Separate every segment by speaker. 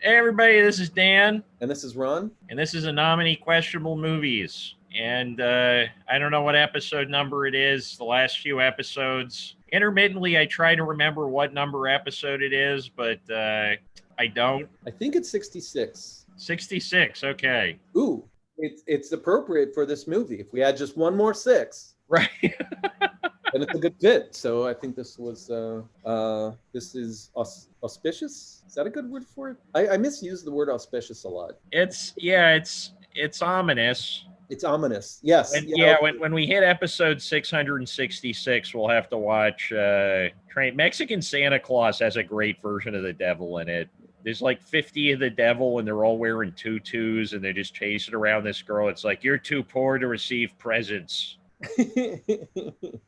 Speaker 1: Hey everybody, this is Dan,
Speaker 2: And this is Ron.
Speaker 1: and this is a nominee questionable movies. And I don't know what episode number it is. The last few episodes, intermittently, I try to remember what number episode it is, but I don't.
Speaker 2: I think it's 66.
Speaker 1: 66. Okay,
Speaker 2: Ooh, it's appropriate for this movie. If we had just one more six,
Speaker 1: right.
Speaker 2: then it's a good fit. So I think this was this is auspicious. Is that a good word for it? I misuse the word auspicious a lot.
Speaker 1: It's ominous.
Speaker 2: It's ominous. Yes.
Speaker 1: When we hit episode 666, we'll have to watch Mexican Santa Claus has a great version of the devil in it. There's like 50 of the devil, and they're all wearing tutus, and they're just chasing around this girl. It's like, you're too poor to receive presents. Do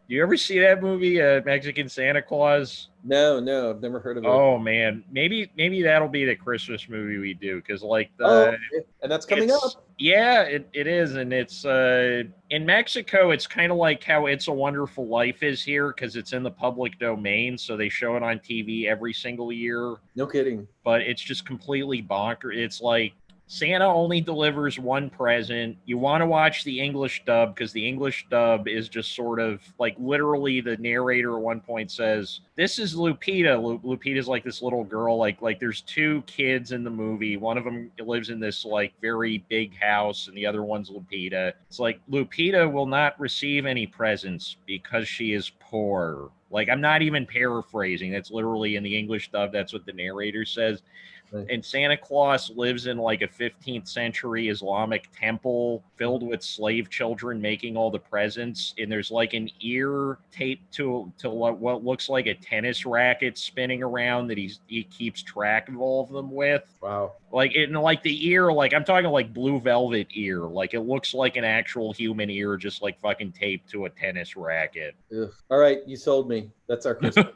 Speaker 1: you ever see that movie, Mexican Santa Claus?
Speaker 2: No, I've never heard of it.
Speaker 1: Oh man, maybe that'll be the Christmas movie we do, because like
Speaker 2: and that's coming up.
Speaker 1: Yeah, it is, and it's in Mexico. It's kind of like how It's a Wonderful Life is here, because it's in the public domain, so they show it on TV every single year.
Speaker 2: No kidding.
Speaker 1: But it's just completely bonkers. It's like Santa only delivers one present. You want to watch the English dub, because the English dub is just sort of like, literally the narrator at one point says, "This is Lupita." Lupita's like this little girl. Like there's two kids in the movie. One of them lives in this like very big house, and the other one's Lupita. It's like, Lupita will not receive any presents because she is poor. Like, I'm not even paraphrasing. That's literally in the English dub. That's what the narrator says. And Santa Claus lives in like a 15th century Islamic temple filled with slave children making all the presents. And there's like an ear taped to what looks like a tennis racket spinning around that he keeps track of all of them with.
Speaker 2: Wow.
Speaker 1: Like, like the ear, like I'm talking like blue velvet ear. Like, it looks like an actual human ear, just like fucking taped to a tennis racket.
Speaker 2: Ugh. All right, you sold me. That's our Christmas.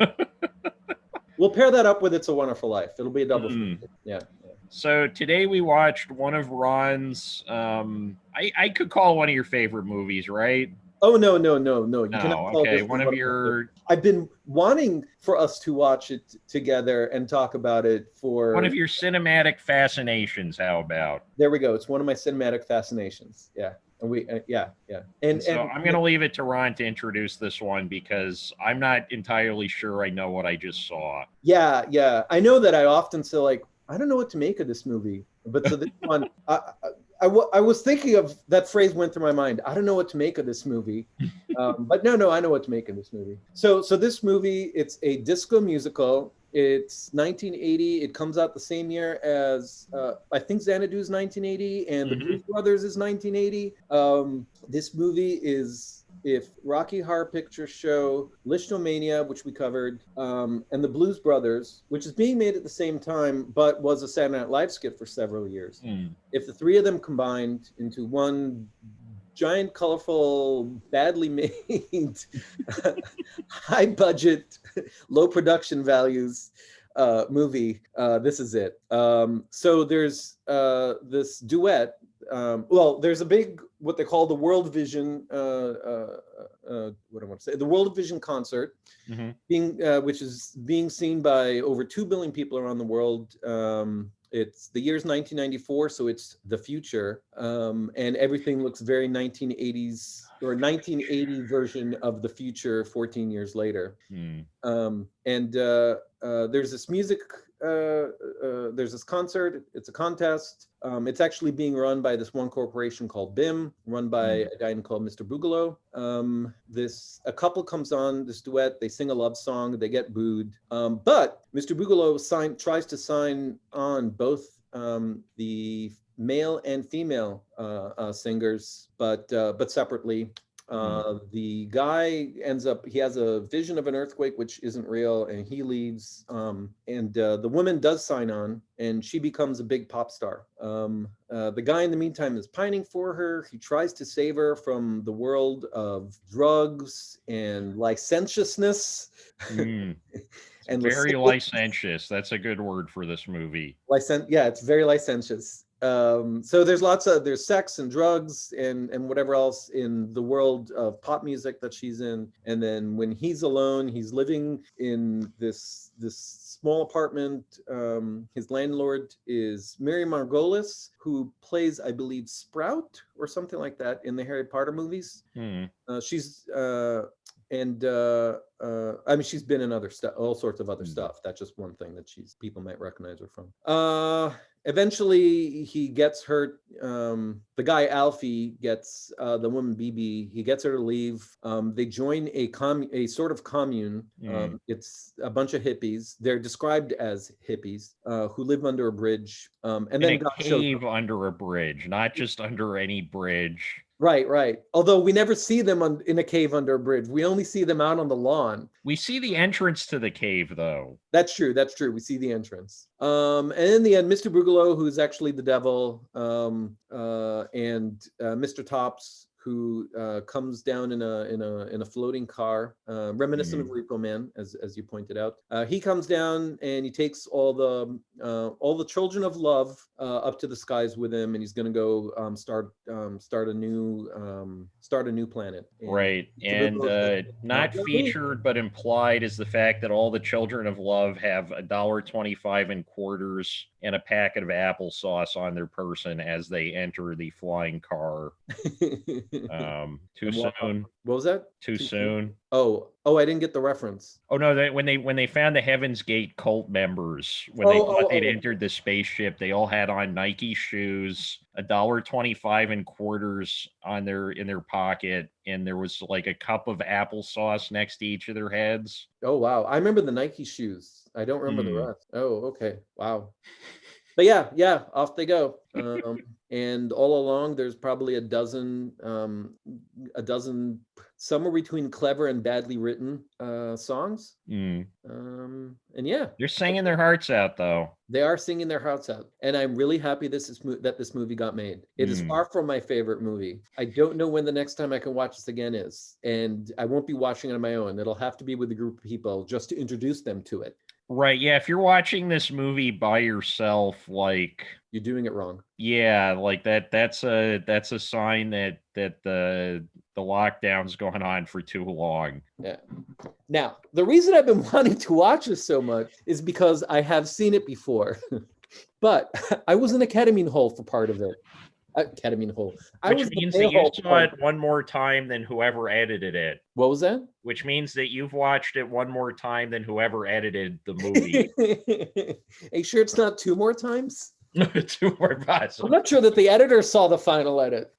Speaker 2: We'll pair that up with It's a Wonderful Life. It'll be a double feature. Yeah.
Speaker 1: So today we watched one of Ron's, I could call one of your favorite movies, right?
Speaker 2: Oh, no. You
Speaker 1: cannot call this one of your...
Speaker 2: I've been wanting for us to watch it together and talk about it for...
Speaker 1: One of your cinematic fascinations, how about?
Speaker 2: There we go. It's one of my cinematic fascinations. Yeah. And
Speaker 1: so I'm going to leave it to Ron to introduce this one, because I'm not entirely sure I know what I just saw.
Speaker 2: Yeah. I know that I often say, like, I don't know what to make of this movie. But so this one, I was thinking of that phrase went through my mind. I don't know what to make of this movie. But no, I know what to make of this movie. So this movie, it's a disco musical. It's 1980. It comes out the same year as, I think Xanadu's 1980, and The Blues Brothers is 1980. This movie is, if Rocky Horror Picture Show, Lichtomania, which we covered, and The Blues Brothers, which is being made at the same time, but was a Saturday Night Live skit for several years. If the three of them combined into one giant, colorful, badly made, high budget, low production values movie, this is it. So there's this duet. There's a big, what they call the World Vision, the World Vision concert, which is being seen by over 2 billion people around the world. It's the year's 1994, so it's the future, and everything looks very 1980s or 1980 version of the future 14 years later. There's this music, there's this concert, it's a contest. It's actually being run by this one corporation called BIM, run by a guy called Mr. Boogaloo. A couple comes on, this duet, they sing a love song, they get booed. But Mr. Boogaloo tries to sign on both the male and female singers, but separately. The guy he has a vision of an earthquake, which isn't real, and he leaves. The woman does sign on, and she becomes a big pop star. The guy in the meantime is pining for her. He tries to save her from the world of drugs and licentiousness.
Speaker 1: And very licentious. That's a good word for this movie.
Speaker 2: It's very licentious. So there's sex and drugs and whatever else in the world of pop music that she's in. And then when he's alone, he's living in this small apartment. His landlord is Mary Margolis, who plays, I believe, Sprout or something like that in the Harry Potter movies. She's I mean, she's been in other stuff, all sorts of other stuff. That's just one thing that people might recognize her from. Eventually, he gets hurt. The guy Alfie gets the woman BB. He gets her to leave. They join a sort of commune. It's a bunch of hippies. They're described as hippies who live under a bridge. And
Speaker 1: in
Speaker 2: then
Speaker 1: a
Speaker 2: God
Speaker 1: cave
Speaker 2: shows up.
Speaker 1: under a bridge, not just under any bridge.
Speaker 2: Right. Although we never see them in a cave under a bridge. We only see them out on the lawn.
Speaker 1: We see the entrance to the cave, though.
Speaker 2: That's true. We see the entrance. And in the end, Mr. Boogaloo, who's actually the devil, and Mr. Tops, who comes down in a floating car, reminiscent of Repo Man, as you pointed out. He comes down and he takes all the children of love up to the skies with him, and he's going to go start a new planet.
Speaker 1: Right, and not featured but implied is the fact that all the children of love have $1.25 in quarters and a packet of applesauce on their person as they enter the flying car. Too soon.
Speaker 2: What was that?
Speaker 1: Too soon.
Speaker 2: Oh, I didn't get the reference.
Speaker 1: Oh no! When they found the Heaven's Gate cult members, when they thought they'd entered the spaceship, they all had on Nike shoes, $1.25 in quarters in their pocket, and there was like a cup of applesauce next to each of their heads.
Speaker 2: Oh wow! I remember the Nike shoes. I don't remember the rest. Oh, okay. Wow. But yeah, off they go. And all along, there's probably a dozen, somewhere between clever and badly written songs. And yeah,
Speaker 1: they're singing their hearts out, though.
Speaker 2: They are singing their hearts out, and I'm really happy that this movie got made. It is far from my favorite movie. I don't know when the next time I can watch this again is, and I won't be watching it on my own. It'll have to be with a group of people just to introduce them to it.
Speaker 1: Right, yeah, if you're watching this movie by yourself, like,
Speaker 2: you're doing it wrong.
Speaker 1: Yeah, like that's a sign that the lockdown's going on for too long.
Speaker 2: Yeah. Now, the reason I've been wanting to watch this so much is because I have seen it before. But I was in a ketamine hole for part of it. Ketamine hole.
Speaker 1: Which means that you saw it one more time than whoever edited it.
Speaker 2: What was that?
Speaker 1: Which means that you've watched it one more time than whoever edited the movie.
Speaker 2: Are you sure it's not two more times?
Speaker 1: 2 more times.
Speaker 2: I'm not sure that the editor saw the final edit.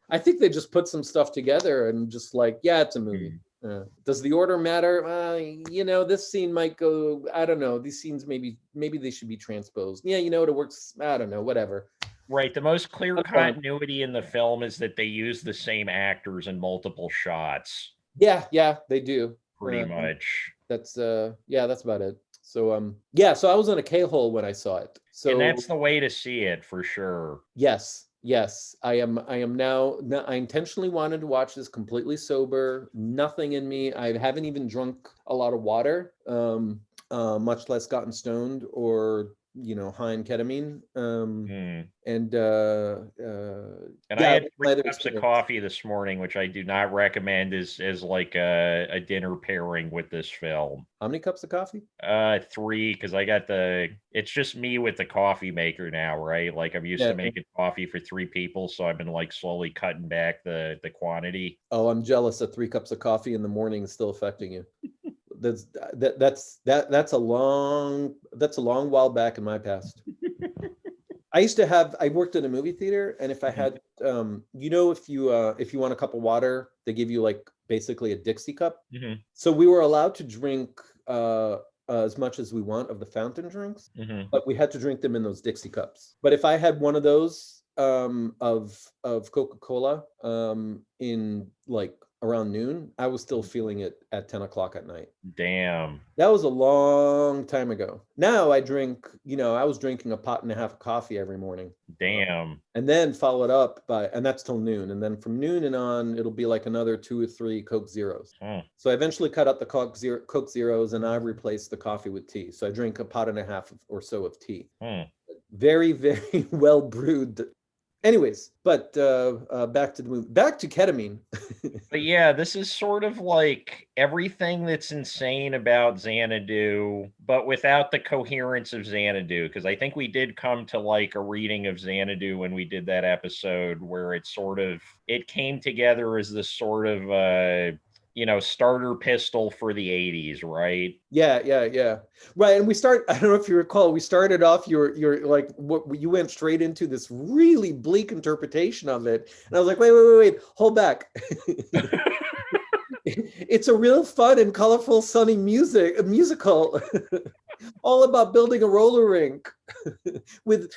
Speaker 2: I think they just put some stuff together and just like, yeah, it's a movie. Does the order matter? This scene might go, I don't know. These scenes maybe they should be transposed. Yeah, it works. I don't know, whatever.
Speaker 1: Right. The most clear continuity in the film is that they use the same actors in multiple shots.
Speaker 2: Yeah, they do.
Speaker 1: Pretty much.
Speaker 2: That's about it. So so I was in a K-hole when I saw it. So
Speaker 1: and that's the way to see it for sure.
Speaker 2: Yes. I am now. I intentionally wanted to watch this completely sober. Nothing in me. I haven't even drunk a lot of water, much less gotten stoned or high in ketamine. And
Speaker 1: I had 3 cups of coffee this morning, which I do not recommend as like a dinner pairing with this film.
Speaker 2: How many cups of coffee?
Speaker 1: 3, because I got it's just me with the coffee maker now, right? Like I'm used to making coffee for 3 people, so I've been like slowly cutting back the quantity.
Speaker 2: Oh, I'm jealous that 3 cups of coffee in the morning is still affecting you. That's a long while back in my past. I worked in a movie theater, and if I had if you want a cup of water, they give you like basically a Dixie cup. So we were allowed to drink as much as we want of the fountain drinks, but we had to drink them in those Dixie cups. But if I had one of those of Coca-Cola in like around noon, I was still feeling it at 10 o'clock at night.
Speaker 1: Damn.
Speaker 2: That was a long time ago. Now I drink, I was drinking a pot and a half of coffee every morning.
Speaker 1: Damn.
Speaker 2: And then follow it up and that's till noon. And then from noon and on, it'll be like another 2 or 3 Coke Zeros. So I eventually cut out the Coke Zeros and I replaced the coffee with tea. So I drink a pot and a half or so of tea. Very, very well brewed. Anyways, but back to the movie, back to ketamine.
Speaker 1: But yeah, this is sort of like everything that's insane about Xanadu, but without the coherence of Xanadu. Because I think we did come to like a reading of Xanadu when we did that episode where it came together as this sort of starter pistol for the 80s, right?
Speaker 2: Yeah. Right, and I don't know if you recall, we started off your like what you went straight into this really bleak interpretation of it. And I was like, wait, hold back. It's a real fun and colorful, sunny musical, all about building a roller rink. With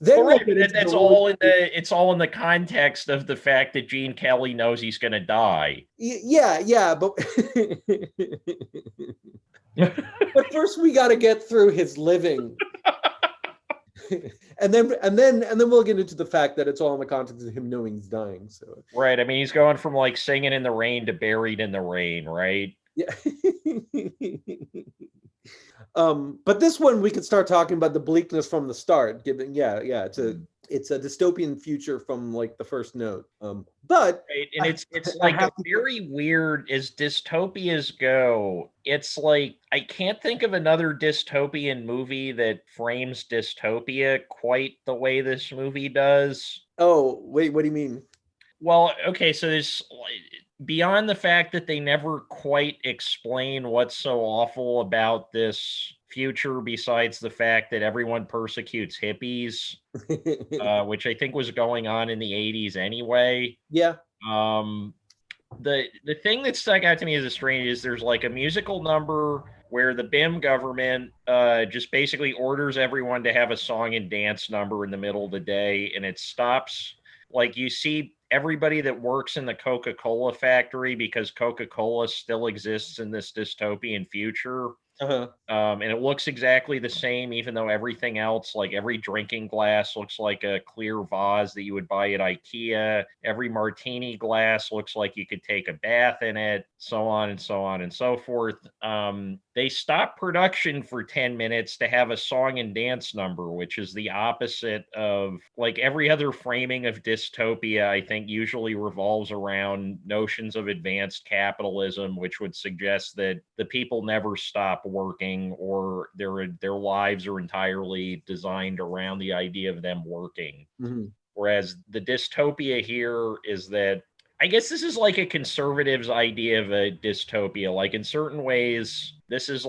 Speaker 2: then
Speaker 1: Right, but that's it's all in the context of the fact that Gene Kelly knows he's going to die.
Speaker 2: Yeah, but but first we got to get through his living. and then we'll get into the fact that it's all in the context of him knowing he's dying. So
Speaker 1: right, I mean, he's going from like singing in the rain to buried in the rain, right?
Speaker 2: Yeah. But this one we could start talking about the bleakness from the start. It's a dystopian future from like the first note. But
Speaker 1: right, and it's like a very weird as dystopias go. It's like I can't think of another dystopian movie that frames dystopia quite the way this movie does.
Speaker 2: Oh, wait, what do you mean?
Speaker 1: Well, okay, so there's beyond the fact that they never quite explain what's so awful about this future, besides the fact that everyone persecutes hippies, which I think was going on in the 80s anyway.
Speaker 2: Yeah.
Speaker 1: The thing that stuck out to me as a strange is there's like a musical number where the BIM government just basically orders everyone to have a song and dance number in the middle of the day, and it stops. Like you see everybody that works in the Coca-Cola factory, because Coca-Cola still exists in this dystopian future. And it looks exactly the same, even though everything else, like every drinking glass looks like a clear vase that you would buy at IKEA. Every martini glass looks like you could take a bath in it, so on and so on and so forth. They stopped production for 10 minutes to have a song and dance number, which is the opposite of like every other framing of dystopia. I think usually revolves around notions of advanced capitalism, which would suggest that the people never stop working, or their lives are entirely designed around the idea of them working.
Speaker 2: Mm-hmm.
Speaker 1: Whereas the dystopia here is that I guess this is like a conservative's idea of a dystopia. Like in certain ways, this is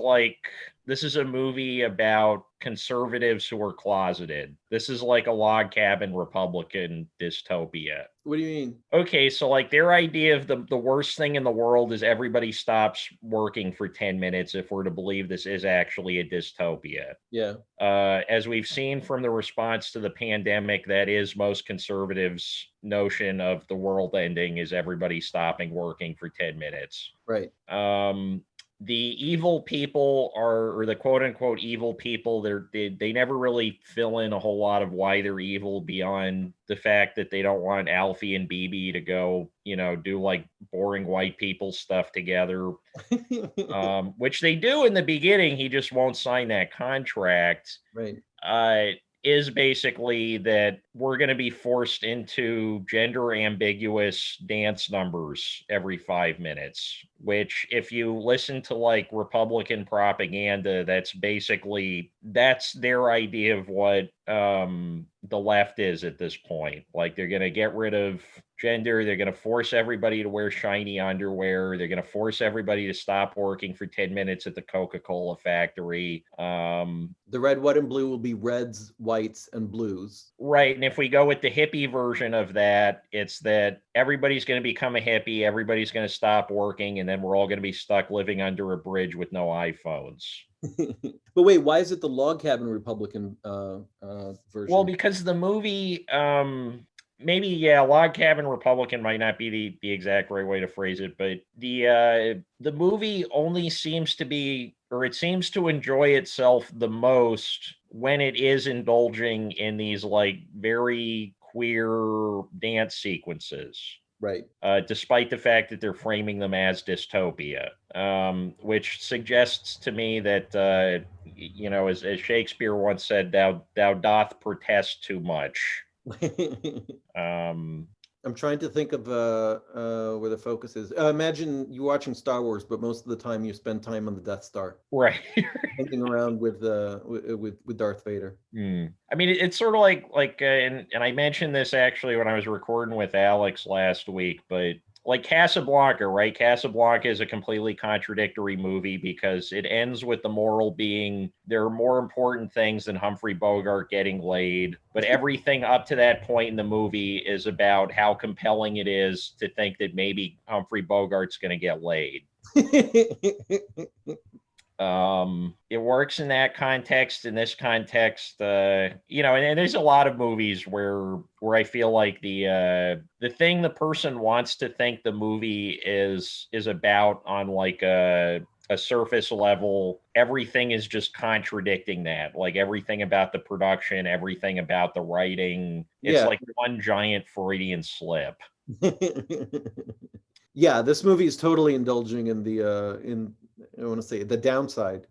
Speaker 1: a movie about conservatives who are closeted. This is like a log cabin Republican dystopia.
Speaker 2: What do you mean?
Speaker 1: Okay, so like their idea of the worst thing in the world is everybody stops working for 10 minutes if we're to believe this is actually a dystopia.
Speaker 2: Yeah.
Speaker 1: As we've seen from the response to the pandemic, that is most conservatives' notion of the world ending is everybody stopping working for 10 minutes.
Speaker 2: Right.
Speaker 1: The evil people or the quote unquote evil people, they never really fill in a whole lot of why they're evil beyond the fact that they don't want Alfie and BB to go, do like boring white people stuff together, which they do in the beginning. He just won't sign that contract.
Speaker 2: Right.
Speaker 1: Is basically that we're going to be forced into gender ambiguous dance numbers every 5 minutes, which if you listen to like Republican propaganda, that's their idea of what the left is at this point. Like they're going to get rid of gender. They're going to force everybody to wear shiny underwear. They're going to force everybody to stop working for 10 minutes at the Coca-Cola factory.
Speaker 2: The red, white, and blue will be reds, whites, and blues.
Speaker 1: Right. And if we go with the hippie version of that, it's that everybody's going to become a hippie. Everybody's going to stop working. And then we're all going to be stuck living under a bridge with no iPhones.
Speaker 2: But wait, why is it the log cabin Republican version?
Speaker 1: Well, because the movie, log cabin Republican might not be the exact right way to phrase it, but the movie only seems to be, or it seems to enjoy itself the most when it is indulging in these like very queer dance sequences.
Speaker 2: Right.
Speaker 1: Despite the fact that they're framing them as dystopia, which suggests to me that as Shakespeare once said, thou doth protest too much.
Speaker 2: I'm trying to think of where the focus is. Imagine you're watching Star Wars, but most of the time you spend time on the Death Star,
Speaker 1: right?
Speaker 2: hanging around with Darth Vader.
Speaker 1: I mean, it's sort of and I mentioned this actually when I was recording with Alex last week, but like Casablanca, right? Casablanca is a completely contradictory movie because it ends with the moral being there are more important things than Humphrey Bogart getting laid. But everything up to that point in the movie is about how compelling it is to think that maybe Humphrey Bogart's going to get laid. It works in that context. In this context, and there's a lot of movies where I feel like the thing the person wants to think the movie is about on like a surface level, everything is just contradicting that. Like everything about the production, everything about the writing, it's like one giant Freudian slip.
Speaker 2: Yeah, this movie is totally indulging in I want to say the downside.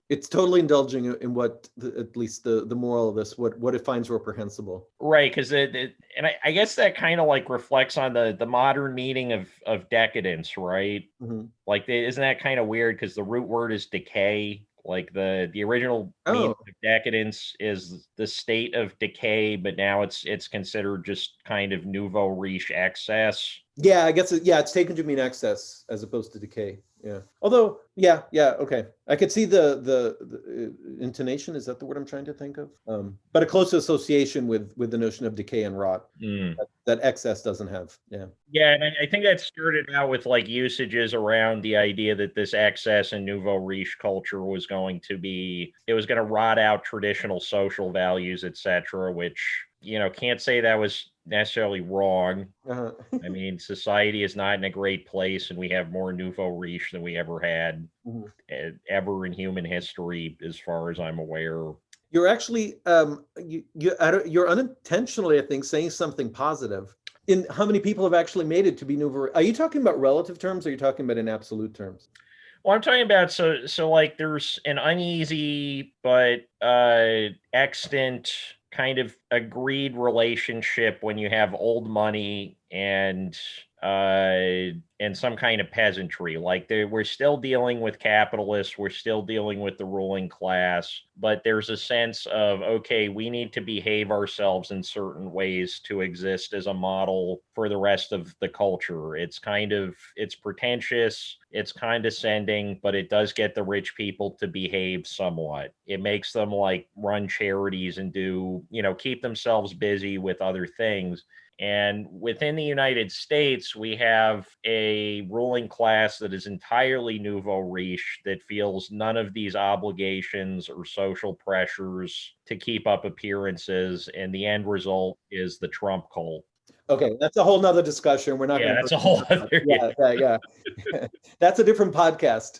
Speaker 2: It's totally indulging in what at least the moral of this, what it finds reprehensible.
Speaker 1: Right, because I guess that kind of like reflects on the modern meaning of decadence, right?
Speaker 2: Mm-hmm.
Speaker 1: Like, isn't that kind of weird? Because the root word is decay. Like the original meaning of decadence is the state of decay, but now it's considered just kind of nouveau riche excess.
Speaker 2: Yeah, I guess it's taken to mean excess as opposed to decay. Yeah. Although, yeah, okay. I could see the intonation. Is that the word I'm trying to think of? But a close association with the notion of decay and rot that excess doesn't have. Yeah.
Speaker 1: Yeah, and I think that started out with like usages around the idea that this excess and nouveau riche culture was going to rot out traditional social values, etc., which, can't say that was necessarily wrong.
Speaker 2: Uh-huh.
Speaker 1: I mean, society is not in a great place, and we have more nouveau riche than we ever had ever in human history, as far as I'm aware.
Speaker 2: You're actually you're unintentionally, I think, saying something positive. In how many people have actually made it to be nouveau? Are you talking about relative terms, or are you talking about in absolute terms?
Speaker 1: Well, I'm talking about so like there's an uneasy but extant kind of agreed relationship when you have old money and some kind of peasantry. Like we're still dealing with capitalists, we're still dealing with the ruling class, but there's a sense of, okay, we need to behave ourselves in certain ways to exist as a model for the rest of the culture. It's pretentious, it's condescending, but it does get the rich people to behave somewhat. It makes them like run charities and keep themselves busy with other things. And within the United States, we have a ruling class that is entirely nouveau riche, that feels none of these obligations or social pressures to keep up appearances. And the end result is the Trump cult.
Speaker 2: Okay, that's a whole nother discussion. We're not going to.
Speaker 1: That's a whole other.
Speaker 2: Yeah. That's a different podcast.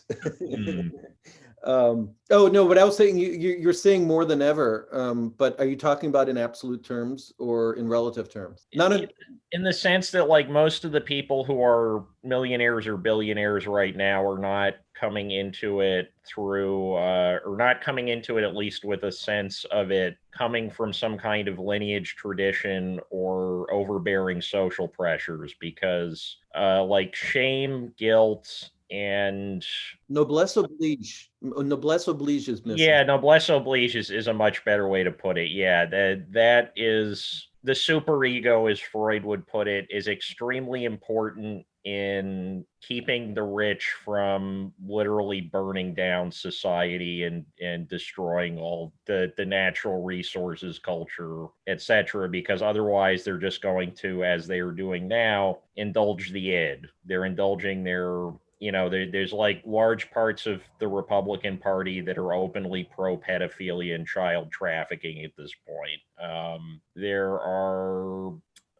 Speaker 2: Oh no, but I was saying you're saying more than ever. But are you talking about in absolute terms or in relative terms?
Speaker 1: In the sense that like most of the people who are millionaires or billionaires right now are not coming into it or not coming into it at least with a sense of it coming from some kind of lineage tradition or overbearing social pressures, because like shame, guilt, and
Speaker 2: noblesse oblige. Noblesse oblige is missing.
Speaker 1: Yeah, noblesse oblige is a much better way to put it. Yeah, that is the superego, as Freud would put it, is extremely important in keeping the rich from literally burning down society and destroying all the natural resources, culture, etc., because otherwise they're just going to, as they are doing now, indulge the id. They're indulging their there's like large parts of the Republican Party that are openly pro-pedophilia and child trafficking at this point. There are,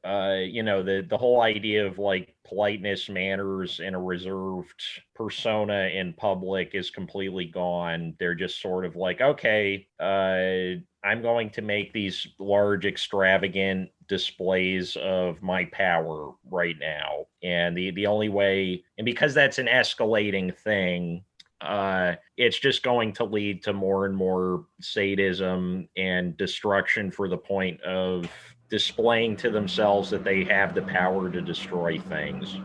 Speaker 1: the whole idea of like politeness, manners, and a reserved persona in public is completely gone. They're just sort of like, okay, I'm going to make these large, extravagant displays of my power right now. And the only way, and because that's an escalating thing, it's just going to lead to more and more sadism and destruction for the point of displaying to themselves that they have the power to destroy things.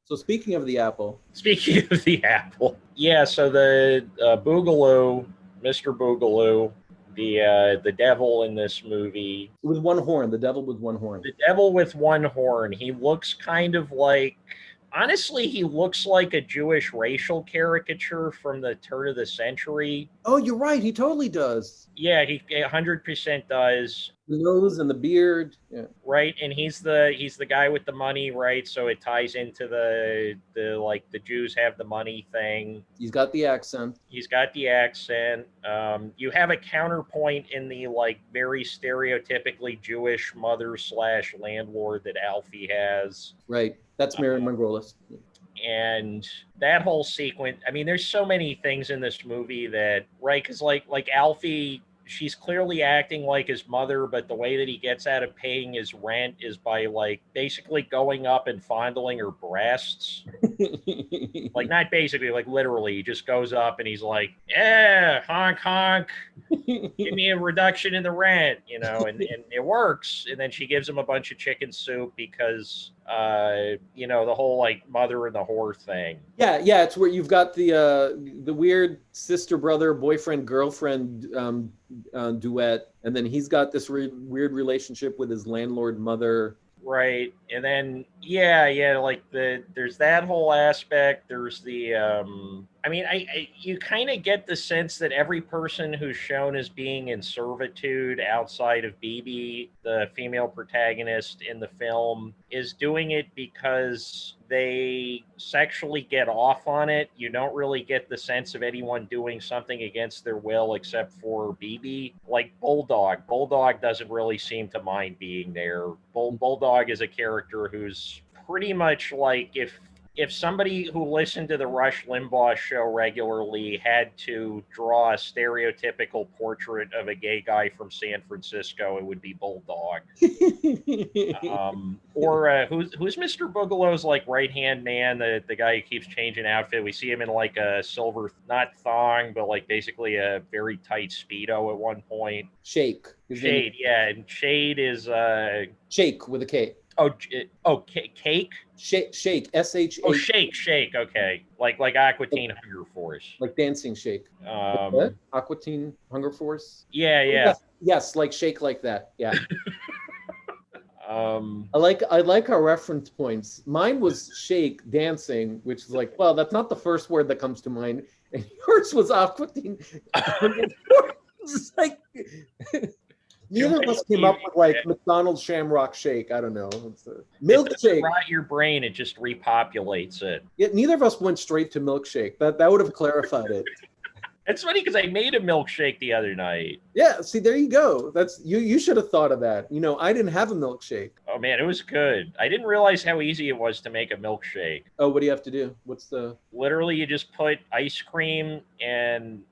Speaker 2: So speaking of the apple.
Speaker 1: Speaking of the apple, yeah. So the Boogaloo, Mr. Boogaloo, the devil in this movie
Speaker 2: With one horn, the devil with one horn.
Speaker 1: the devil with one horn. He looks kind of like, honestly, he looks like a Jewish racial caricature from the turn of the century.
Speaker 2: Oh, you're right. He totally does.
Speaker 1: Yeah, he 100% does.
Speaker 2: The nose and the beard. Yeah.
Speaker 1: Right, and he's the guy with the money, right? So it ties into the like the Jews have the money thing.
Speaker 2: He's got the accent.
Speaker 1: He's got the accent. You have a counterpoint in the like very stereotypically Jewish mother slash landlord that Alfie has.
Speaker 2: Right. That's Mary Margolis.
Speaker 1: And that whole sequence, I mean, there's so many things in this movie that, right? Because like Alfie, she's clearly acting like his mother, but the way that he gets out of paying his rent is by like basically going up and fondling her breasts. Like not basically, like literally, he just goes up and he's like, "Yeah, honk honk, give me a reduction in the rent," and it works. And then she gives him a bunch of chicken soup because the whole like mother and the whore thing.
Speaker 2: Yeah, it's where you've got the weird sister brother boyfriend girlfriend duet, and then he's got this weird relationship with his landlord mother.
Speaker 1: Right, and then like there's that whole aspect. There's the you kind of get the sense that every person who's shown as being in servitude outside of Bibi, the female protagonist in the film, is doing it because they sexually get off on it. You don't really get the sense of anyone doing something against their will except for Bibi. Like Bulldog. Bulldog doesn't really seem to mind being there. Bulldog is a character who's pretty much like if somebody who listened to the Rush Limbaugh show regularly had to draw a stereotypical portrait of a gay guy from San Francisco, it would be Bulldog. Or who's Mr. Boogaloo's like right-hand man, the guy who keeps changing outfit. We see him in like a silver, not thong, but like basically a very tight Speedo at one point.
Speaker 2: Shake.
Speaker 1: Shade, yeah. And Shade is...
Speaker 2: Shake with a K.
Speaker 1: Cake?
Speaker 2: Shake, S-H-A.
Speaker 1: Oh, Shake, okay. Like Aqua Teen Hunger Force.
Speaker 2: Like Dancing Shake. What? Aqua Teen Hunger Force?
Speaker 1: Yeah.
Speaker 2: Yes, like Shake like that, yeah. I like our reference points. Mine was Shake, dancing, which is like, well, that's not the first word that comes to mind. And yours was Aqua Teen. It's like... Neither of us came up with like McDonald's Shamrock Shake. I don't know. It's a milkshake.
Speaker 1: It rot your brain. It just repopulates it.
Speaker 2: Yeah, neither of us went straight to milkshake. That would have clarified it.
Speaker 1: It's funny because I made a milkshake the other night.
Speaker 2: Yeah, see, there you go. That's you should have thought of that. I didn't have a milkshake.
Speaker 1: Oh man, it was good. I didn't realize how easy it was to make a milkshake.
Speaker 2: Oh, what do you have to do?
Speaker 1: Literally, you just put ice cream and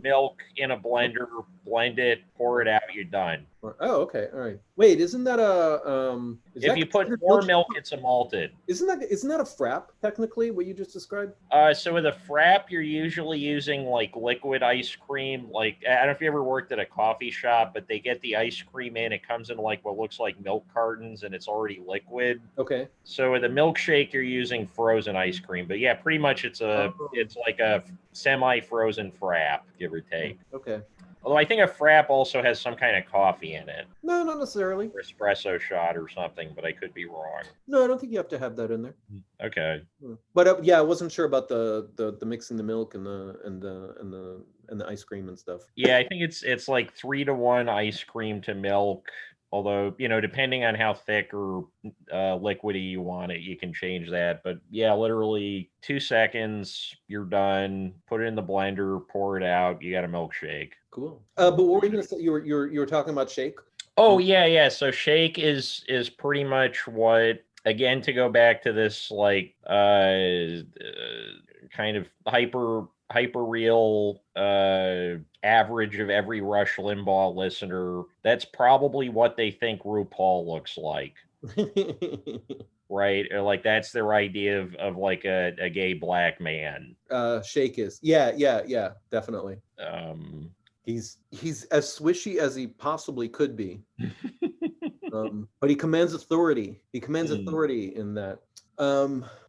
Speaker 1: milk in a blender, blend it, pour it out, you're done.
Speaker 2: Oh, okay. All right. Wait, isn't that a
Speaker 1: if you put more milk, it's a malted.
Speaker 2: Isn't that a frap technically? What you just described?
Speaker 1: So with a frap, you're usually using like liquid ice cream. Like I don't know if you ever worked at a coffee shop, but they get the ice cream in. It comes in like what looks like milk cartons, and it's already liquid.
Speaker 2: Okay.
Speaker 1: So with a milkshake, you're using frozen ice cream. But yeah, pretty much it's like a semi-frozen frap, give or take.
Speaker 2: Okay.
Speaker 1: Although I think a frap also has some kind of coffee in it.
Speaker 2: No, not necessarily.
Speaker 1: Or espresso shot or something, but I could be wrong.
Speaker 2: No, I don't think you have to have that in there.
Speaker 1: Okay.
Speaker 2: But I wasn't sure about the mixing the milk and the ice cream and stuff.
Speaker 1: Yeah, I think it's like 3-to-1 ice cream to milk. Although, depending on how thick or liquidy you want it, you can change that. But yeah, literally 2 seconds, you're done. Put it in the blender, pour it out. You got a milkshake.
Speaker 2: Cool. But what were you gonna say? You were talking about Shake?
Speaker 1: Oh yeah. So Shake is pretty much what, again, to go back to this like kind of hyper real average of every Rush Limbaugh listener, that's probably what they think RuPaul looks like. right? Or like that's their idea of like a gay black man.
Speaker 2: Shake is. Yeah, definitely.
Speaker 1: Um,
Speaker 2: He's as swishy as he possibly could be. But he commands authority. He commands authority in that.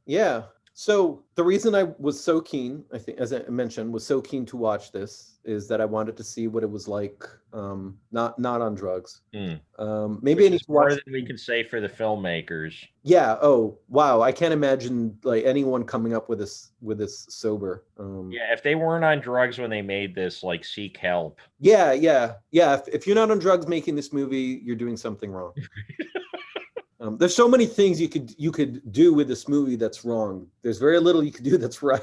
Speaker 2: Yeah. So the reason I was so keen, I think, as I mentioned, was so keen to watch this is that I wanted to see what it was like, not on drugs. Maybe I need to
Speaker 1: more
Speaker 2: watch.
Speaker 1: than we can say for the filmmakers.
Speaker 2: Yeah. Oh, wow. I can't imagine like anyone coming up with this sober.
Speaker 1: Yeah, if they weren't on drugs when they made this, like seek help.
Speaker 2: Yeah. If you're not on drugs making this movie, you're doing something wrong. There's so many things you could do with this movie that's wrong. There's very little you could do that's right.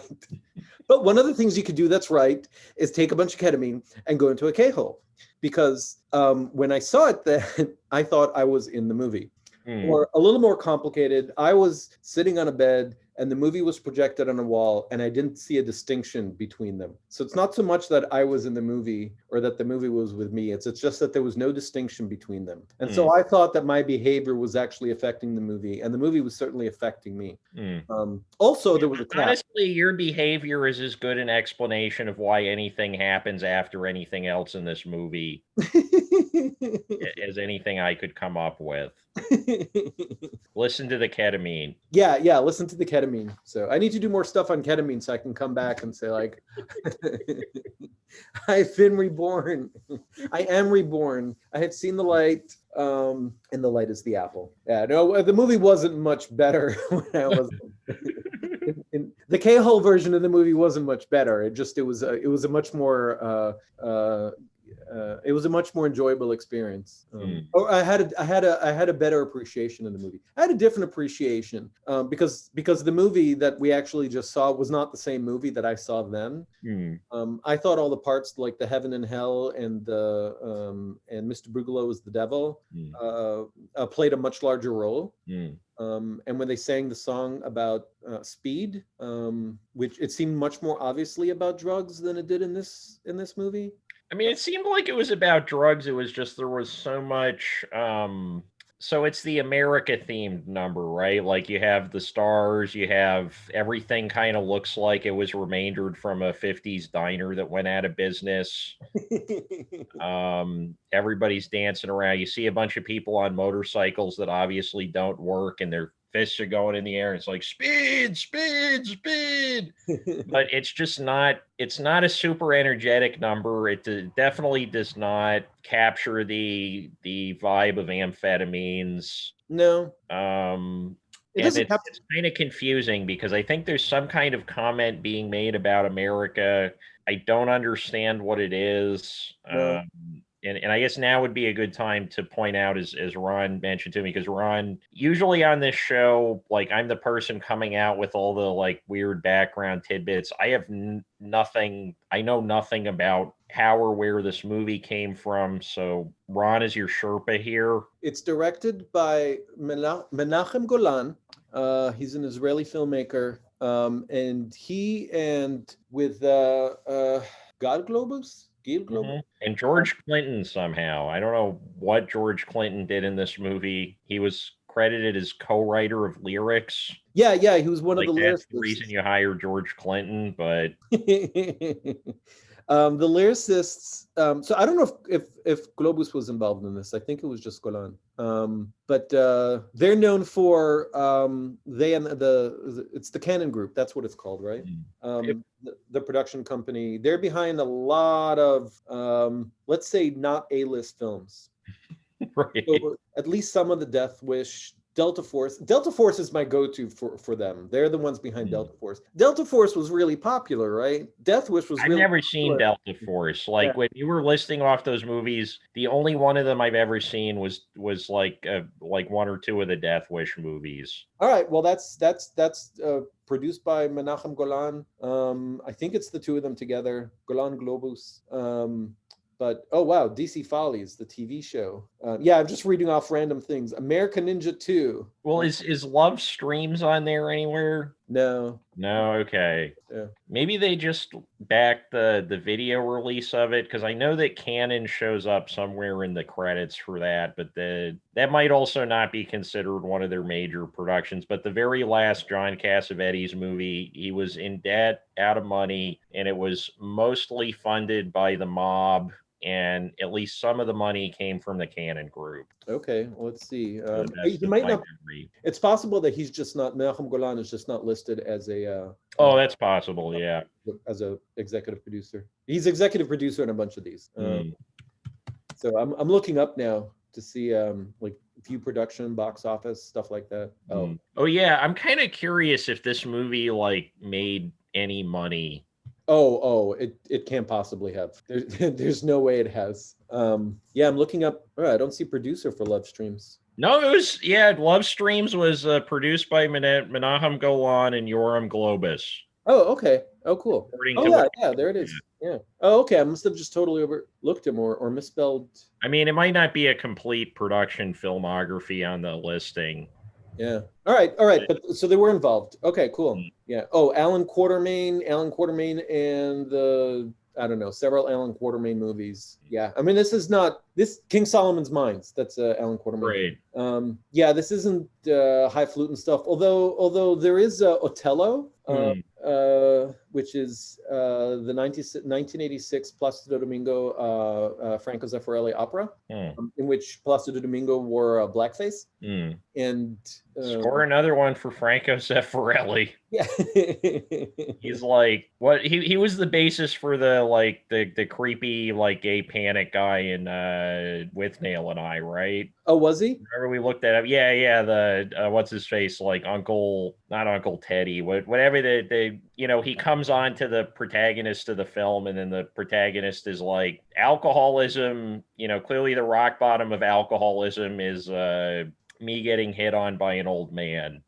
Speaker 2: But one of the things you could do that's right is take a bunch of ketamine and go into a K-hole. Because when I saw it then, I thought I was in the movie. Or a little more complicated, I was sitting on a bed and the movie was projected on a wall and I didn't see a distinction between them. So it's not so much that I was in the movie or that the movie was with me. It's just that there was no distinction between them. And so I thought that my behavior was actually affecting the movie, and the movie was certainly affecting me. Also, there was a cat.
Speaker 1: Honestly, your behavior is as good an explanation of why anything happens after anything else in this movie as anything I could come up with. Listen to the ketamine.
Speaker 2: Yeah, listen to the ketamine. So I need to do more stuff on ketamine so I can come back and say like, I've been reborn. I am reborn. I have seen the light. And the light is the apple. Yeah, no, the movie wasn't much better when I was in the K-hole version of the movie wasn't much better. It was a much more it was a much more enjoyable experience. I had a better appreciation of the movie. I had a different appreciation because the movie that we actually just saw was not the same movie that I saw then. I thought all the parts like the heaven and hell and Mr. Boogaloo is the devil played a much larger role. And when they sang the song about speed, which it seemed much more obviously about drugs than it did in this movie.
Speaker 1: I mean, it seemed like it was about drugs. It was just there was so much. So it's the America themed number, right? Like you have the stars, you have everything kind of looks like it was remaindered from a 50s diner that went out of business. Everybody's dancing around. You see a bunch of people on motorcycles that obviously don't work and their fists are going in the air. And it's like speed, speed, speed. But it's not a super energetic number. It definitely does not capture the vibe of amphetamines.
Speaker 2: No.
Speaker 1: It's kind of confusing because I think there's some kind of comment being made about America. I don't understand what it is. No. And I guess now would be a good time to point out, as Ron mentioned to me, because Ron, usually on this show, like I'm the person coming out with all the like weird background tidbits. I have nothing. I know nothing about how or where this movie came from. So Ron is your Sherpa here.
Speaker 2: It's directed by Menahem Golan. He's an Israeli filmmaker. And with God Globus?
Speaker 1: And George Clinton somehow. I don't know what George Clinton did in this movie. He was credited as co-writer of lyrics.
Speaker 2: Yeah, he was one of the lyricists.
Speaker 1: That's the reason you hire George Clinton, but
Speaker 2: the lyricists. So I don't know if Globus was involved in this. I think it was just Golan. But they're known for it's the Canon Group. That's what it's called, right? The production company. They're behind a lot of let's say not A-list films.
Speaker 1: Right.
Speaker 2: So at least some of the Death Wish. Delta Force is my go-to for them. They're the ones behind Delta Force. Delta Force was really popular, right? Death Wish was really
Speaker 1: I've never seen Delta Force. Like when you were listing off those movies, the only one of them I've ever seen was like one or two of the Death Wish movies.
Speaker 2: All right, well that's produced by Menahem Golan. I think it's the two of them together, Golan Globus. But, oh, wow, DC Follies, the TV show. I'm just reading off random things. American Ninja 2.
Speaker 1: Well, is Love Streams on there anywhere?
Speaker 2: No.
Speaker 1: No, okay.
Speaker 2: Yeah.
Speaker 1: Maybe they just backed the video release of it, because I know that Canon shows up somewhere in the credits for that, but that might also not be considered one of their major productions. But the very last John Cassavetes movie, he was in debt, out of money, and it was mostly funded by the mob, and at least some of the money came from the Canon group.
Speaker 2: Okay, well, let's see.
Speaker 1: To the best
Speaker 2: He
Speaker 1: of
Speaker 2: might
Speaker 1: my
Speaker 2: not.
Speaker 1: memory.
Speaker 2: It's possible that he's just not. Menahem Golan is just not listed as a.
Speaker 1: Oh, that's possible. Yeah.
Speaker 2: As a executive producer, he's executive producer in a bunch of these. So I'm looking up now to see like view production, box office, stuff like that.
Speaker 1: Oh yeah, I'm kind of curious if this movie like made any money.
Speaker 2: It can't possibly have. There's no way it has. Yeah, I'm looking up. I don't see producer for Love Streams.
Speaker 1: No, it was Love Streams was produced by Menahem Golan and Yoram Globus.
Speaker 2: Oh, okay. Oh, cool. Yeah, there it is. Yeah. Oh, okay. I must have just totally overlooked him or misspelled.
Speaker 1: I mean, it might not be a complete production filmography on the listing.
Speaker 2: Yeah. All right. But so they were involved. Okay, cool. Yeah. Oh, Alan Quatermain, and the several Alan Quatermain movies. Yeah. I mean, this is not King Solomon's Mines. That's Alan Quatermain.
Speaker 1: Right.
Speaker 2: Yeah, this isn't highfalutin stuff. Although there is Otello, which is the 1986 Placido Domingo Franco Zeffirelli opera, in which Placido Domingo wore blackface. And
Speaker 1: score another one for Franco Zeffirelli.
Speaker 2: Yeah.
Speaker 1: He's like what he was the basis for the creepy like gay panic guy in Withnail and I, right?
Speaker 2: Oh, was he?
Speaker 1: Remember we looked at him? Yeah. The what's his face, like not Uncle Teddy, whatever he comes on to the protagonist of the film, and then the protagonist is like, alcoholism, clearly the rock bottom of alcoholism is me getting hit on by an old man.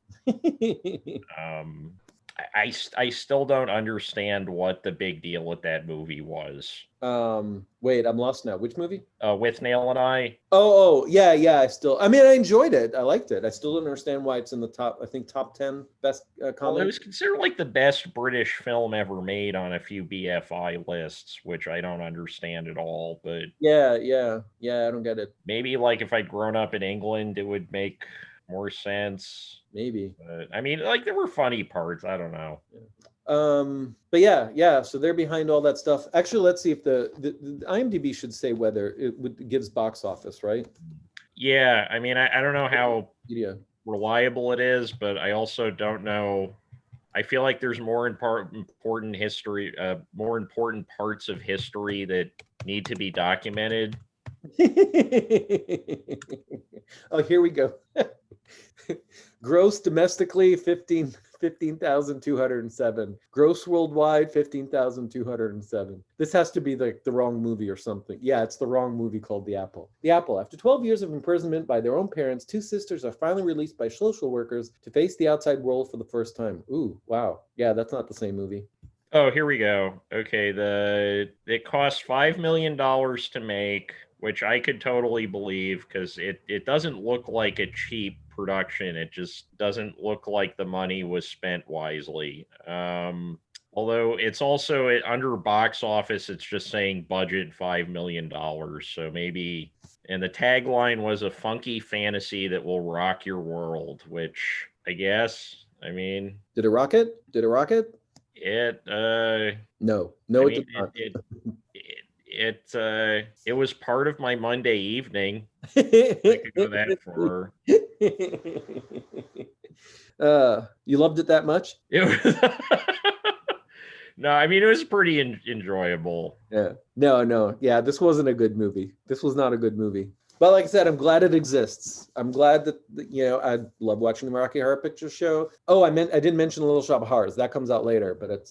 Speaker 1: I still don't understand what the big deal with that movie was.
Speaker 2: Wait, I'm lost now. Which movie?
Speaker 1: Withnail and I.
Speaker 2: Oh, yeah. I enjoyed it. I liked it. I still don't understand why it's in the top 10 best comedy.
Speaker 1: Well, it was considered like the best British film ever made on a few BFI lists, which I don't understand at all. But
Speaker 2: yeah, I don't get it.
Speaker 1: Maybe like if I'd grown up in England, it would make more sense.
Speaker 2: Maybe.
Speaker 1: I mean, like there were funny parts. I don't know.
Speaker 2: But yeah. So they're behind all that stuff. Actually, let's see if the IMDb should say whether it gives box office, right?
Speaker 1: Yeah, I mean, I don't know how reliable it is, but I also don't know. I feel like there's more important parts of history that need to be documented.
Speaker 2: Oh, here we go. Gross domestically 15,207. Gross worldwide 15,207. This has to be the wrong movie or something. Yeah, it's the wrong movie called The Apple. The Apple. After 12 years of imprisonment by their own parents, two sisters are finally released by social workers to face the outside world for the first time. Ooh, wow. Yeah, that's not the same movie.
Speaker 1: Oh, here we go. Okay, it cost $5 million to make, which I could totally believe because it doesn't look like a cheap production. It just doesn't look like the money was spent wisely. Although it's also under box office, it's just saying budget $5 million. So maybe, and the tagline was a funky fantasy that will rock your world, which I guess, I mean.
Speaker 2: Did it rock it?
Speaker 1: It
Speaker 2: No,
Speaker 1: it did not. It was part of my Monday evening. I could go that far.
Speaker 2: You loved it that much?
Speaker 1: No, I mean, it was pretty enjoyable.
Speaker 2: Yeah. No. Yeah, this wasn't a good movie. This was not a good movie. But like I said, I'm glad it exists. I'm glad that, I love watching the Rocky Horror Picture Show. Oh, I didn't mention Little Shop of Horrors. That comes out later, but it's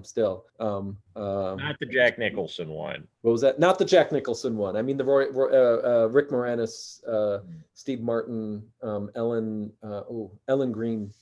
Speaker 2: still.
Speaker 1: Not the Jack Nicholson one.
Speaker 2: What was that? Not the Jack Nicholson one. I mean the Rick Moranis, Steve Martin, Ellen Green,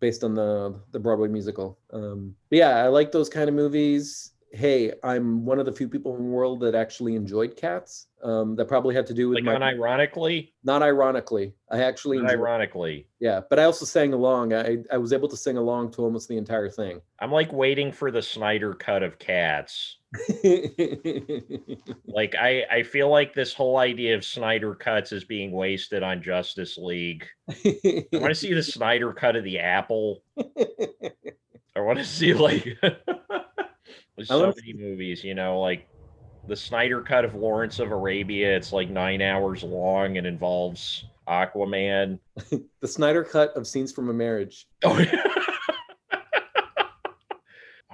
Speaker 2: based on the Broadway musical. But yeah, I like those kind of movies. hey, I'm one of the few people in the world that actually enjoyed Cats. That probably had to do with
Speaker 1: Like
Speaker 2: my,
Speaker 1: unironically,
Speaker 2: not ironically, I actually
Speaker 1: not
Speaker 2: enjoyed.
Speaker 1: ironically.
Speaker 2: Yeah, but I also sang along. I was able to sing along to almost the entire thing.
Speaker 1: I'm like waiting for the Snyder cut of Cats. Like I feel like this whole idea of Snyder cuts is being wasted on Justice League. I want to see the Snyder cut of the Apple. I want to see like there's
Speaker 2: I
Speaker 1: so
Speaker 2: want
Speaker 1: many movies, like the Snyder cut of Lawrence of Arabia. It's like 9 hours long and involves Aquaman.
Speaker 2: the Snyder cut of Scenes from a Marriage.
Speaker 1: Oh, yeah.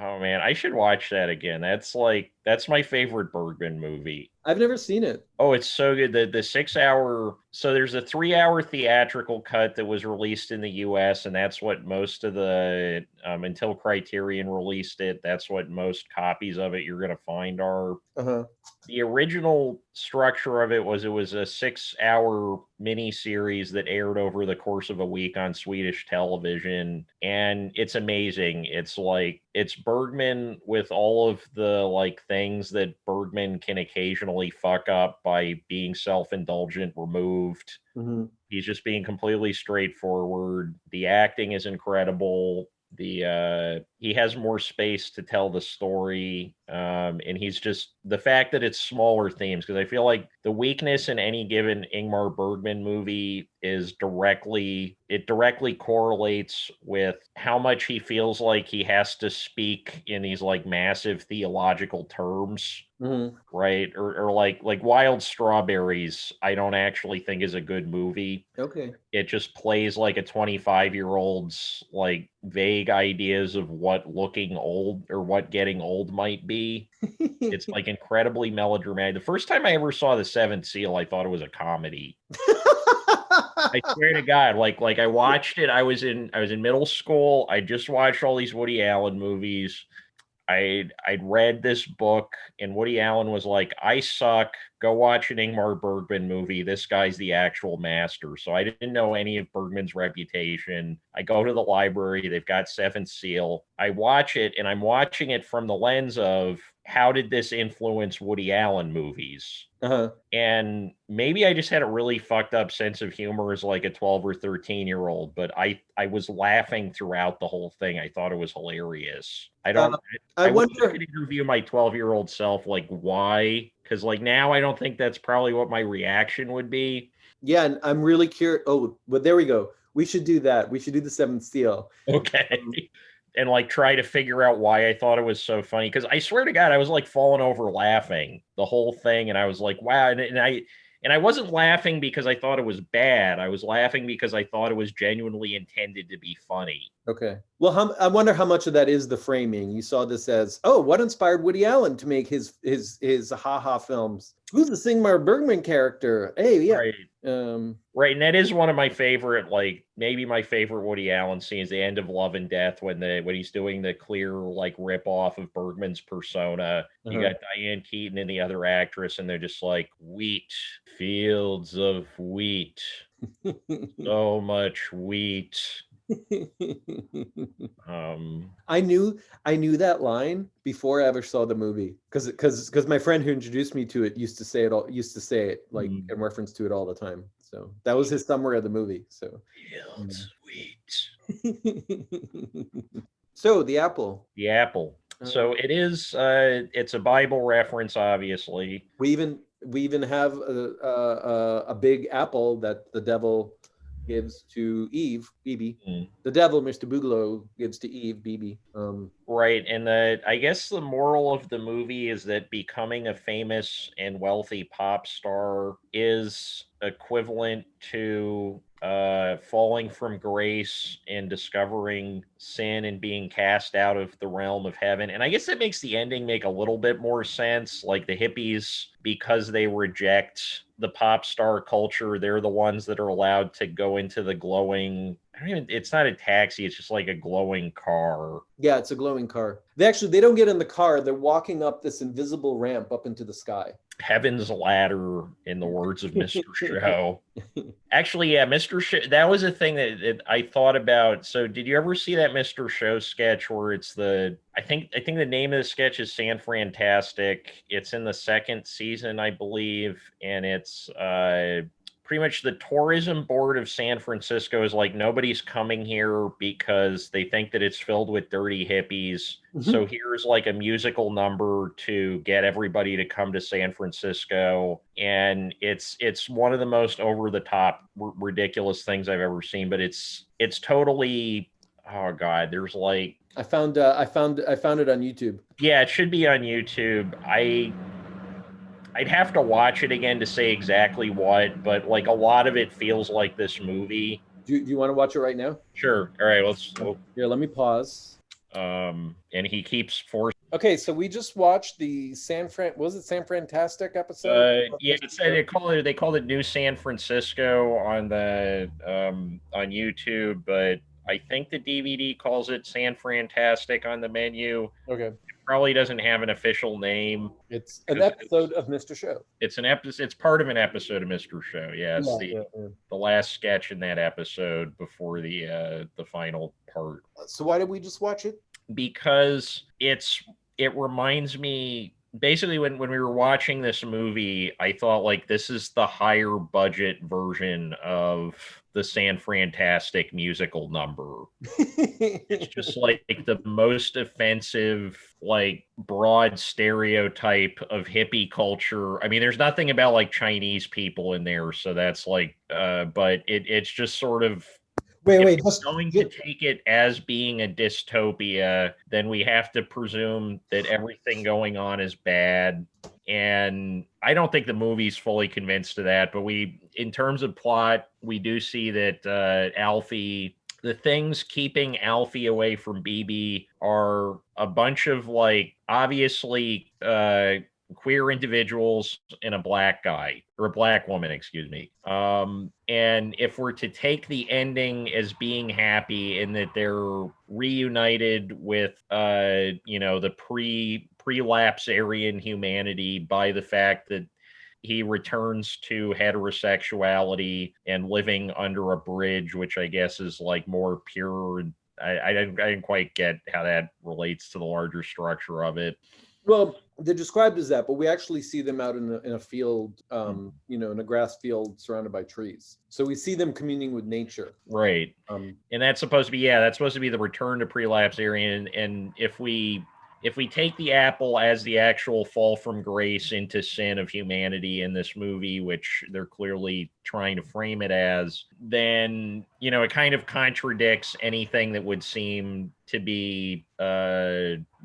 Speaker 1: Oh man, I should watch that again. That's my favorite Bergman movie.
Speaker 2: I've never seen it.
Speaker 1: Oh, it's so good. The 6 hour, so there's a 3 hour theatrical cut that was released in the US, and that's what most of the until Criterion released it, that's what most copies of it you're gonna find are.
Speaker 2: Uh-huh.
Speaker 1: The original structure of it was a 6 hour mini series that aired over the course of a week on Swedish television, and it's amazing. It's Bergman with all of the like things that Bergman can occasionally fuck up by being self-indulgent removed.
Speaker 2: Mm-hmm.
Speaker 1: He's just being completely straightforward. The acting is incredible. He has more space to tell the story, and he's just the fact that it's smaller themes, because I feel like the weakness in any given Ingmar Bergman movie is directly correlates with how much he feels like he has to speak in these like massive theological terms.
Speaker 2: Mm-hmm.
Speaker 1: Right, or like Wild Strawberries, I don't actually think is a good movie.
Speaker 2: Okay.
Speaker 1: It just plays like a 25-year-old's like vague ideas of what looking old or what getting old might be. It's like incredibly melodramatic. The first time I ever saw The Seventh Seal, I thought it was a comedy. I swear to God, like I watched it. I was in middle school. I just watched all these Woody Allen movies. I'd read this book, and Woody Allen was like, "I suck. Go watch an Ingmar Bergman movie. This guy's the actual master." So I didn't know any of Bergman's reputation. I go to the library. They've got Seventh Seal. I watch it, and I'm watching it from the lens of how did this influence Woody Allen movies?
Speaker 2: Uh-huh.
Speaker 1: And maybe I just had a really fucked up sense of humor as like a 12 or 13-year-old, but I was laughing throughout the whole thing. I thought it was hilarious.
Speaker 2: I
Speaker 1: I wish I
Speaker 2: wonder.
Speaker 1: could interview my 12-year-old self, like why? Because like now I don't think that's probably what my reaction would be.
Speaker 2: Yeah, and I'm really curious. Oh, but there we go. We should do that. We should do the Seventh Seal.
Speaker 1: Okay. And like try to figure out why I thought it was so funny. Because I swear to God, I was like falling over laughing the whole thing, and I was like, wow. And I wasn't laughing because I thought it was bad. I was laughing because I thought it was genuinely intended to be funny.
Speaker 2: Okay. Well, I wonder how much of that is the framing. You saw this as, oh, what inspired Woody Allen to make his ha-ha films? Who's the Ingmar Bergman character? Hey, yeah.
Speaker 1: Right. Right, and that is one of my favorite, like maybe my favorite Woody Allen scenes, the end of Love and Death, when he's doing the clear like rip off of Bergman's persona. You got Diane Keaton and the other actress, and they're just like, wheat, fields of wheat, so much wheat.
Speaker 2: I knew that line before I ever saw the movie, because my friend who introduced me to it used to say it like in reference to it all the time. So that was his summary of the movie. So
Speaker 1: fields of wheat.
Speaker 2: So the apple.
Speaker 1: The apple. So it is. It's a Bible reference, obviously.
Speaker 2: We even have a big apple that the devil gives to Eve, Bibi. The devil, Mr. Boogaloo, gives to Eve, Bibi.
Speaker 1: Right, and I guess the moral of the movie is that becoming a famous and wealthy pop star is equivalent to falling from grace and discovering sin and being cast out of the realm of heaven. And I guess that makes the ending make a little bit more sense. Like the hippies, because they reject the pop star culture, they're the ones that are allowed to go into the glowing I don't even, it's not a taxi, it's just like a glowing car.
Speaker 2: Yeah, it's a glowing car. They don't get in the car. They're walking up this invisible ramp up into the sky.
Speaker 1: Heaven's ladder, in the words of Mr. Show. Actually, yeah, Mr. Show, that was a thing that I thought about. So did you ever see that Mr. Show sketch where it's I think the name of the sketch is San Fantastic. It's in the second season, I believe, and it's pretty much the tourism board of San Francisco is like, nobody's coming here because they think that it's filled with dirty hippies. So here's like a musical number to get everybody to come to San Francisco. And it's one of the most over the top ridiculous things I've ever seen, but it's totally, oh God, there's like,
Speaker 2: I found it on YouTube.
Speaker 1: Yeah, it should be on YouTube. I'd have to watch it again to say exactly what, but like a lot of it feels like this movie.
Speaker 2: Do you want to watch it right now?
Speaker 1: Sure. All right,
Speaker 2: Here, let me pause.
Speaker 1: And he keeps forcing.
Speaker 2: Okay, so we just watched the San Fantastic episode?
Speaker 1: Yeah, they called it New San Francisco on the on YouTube, but I think the DVD calls it San Fantastic on the menu.
Speaker 2: Okay.
Speaker 1: Probably doesn't have an official name.
Speaker 2: It's an episode of Mr. Show.
Speaker 1: It's an episode. It's part of an episode of Mr. Show. Yeah, it's the last sketch in that episode before the final part.
Speaker 2: So why did we just watch it?
Speaker 1: Because it reminds me. Basically, when we were watching this movie, I thought like this is the higher budget version of the San Fantastic musical number. It's just like the most offensive, like broad stereotype of hippie culture. I mean, there's nothing about like Chinese people in there, so that's like, but it's just sort of. If we're going to take it as being a dystopia, then we have to presume that everything going on is bad. And I don't think the movie's fully convinced of that, but in terms of plot, we do see that Alfie, the things keeping Alfie away from BB are a bunch of like, obviously, queer individuals and a black guy, or a black woman, excuse me. And if we're to take the ending as being happy in that they're reunited with the pre-lapse Aryan humanity by the fact that he returns to heterosexuality and living under a bridge, which I guess is like more pure. I didn't quite get how that relates to the larger structure of it.
Speaker 2: Well, they're described as that, but we actually see them out in a field, in a grass field surrounded by trees. So we see them communing with nature.
Speaker 1: Right. And that's supposed to be the return to prelapse Aryan. And if we take the apple as the actual fall from grace into sin of humanity in this movie, which they're clearly trying to frame it as, then, it kind of contradicts anything that would seem to be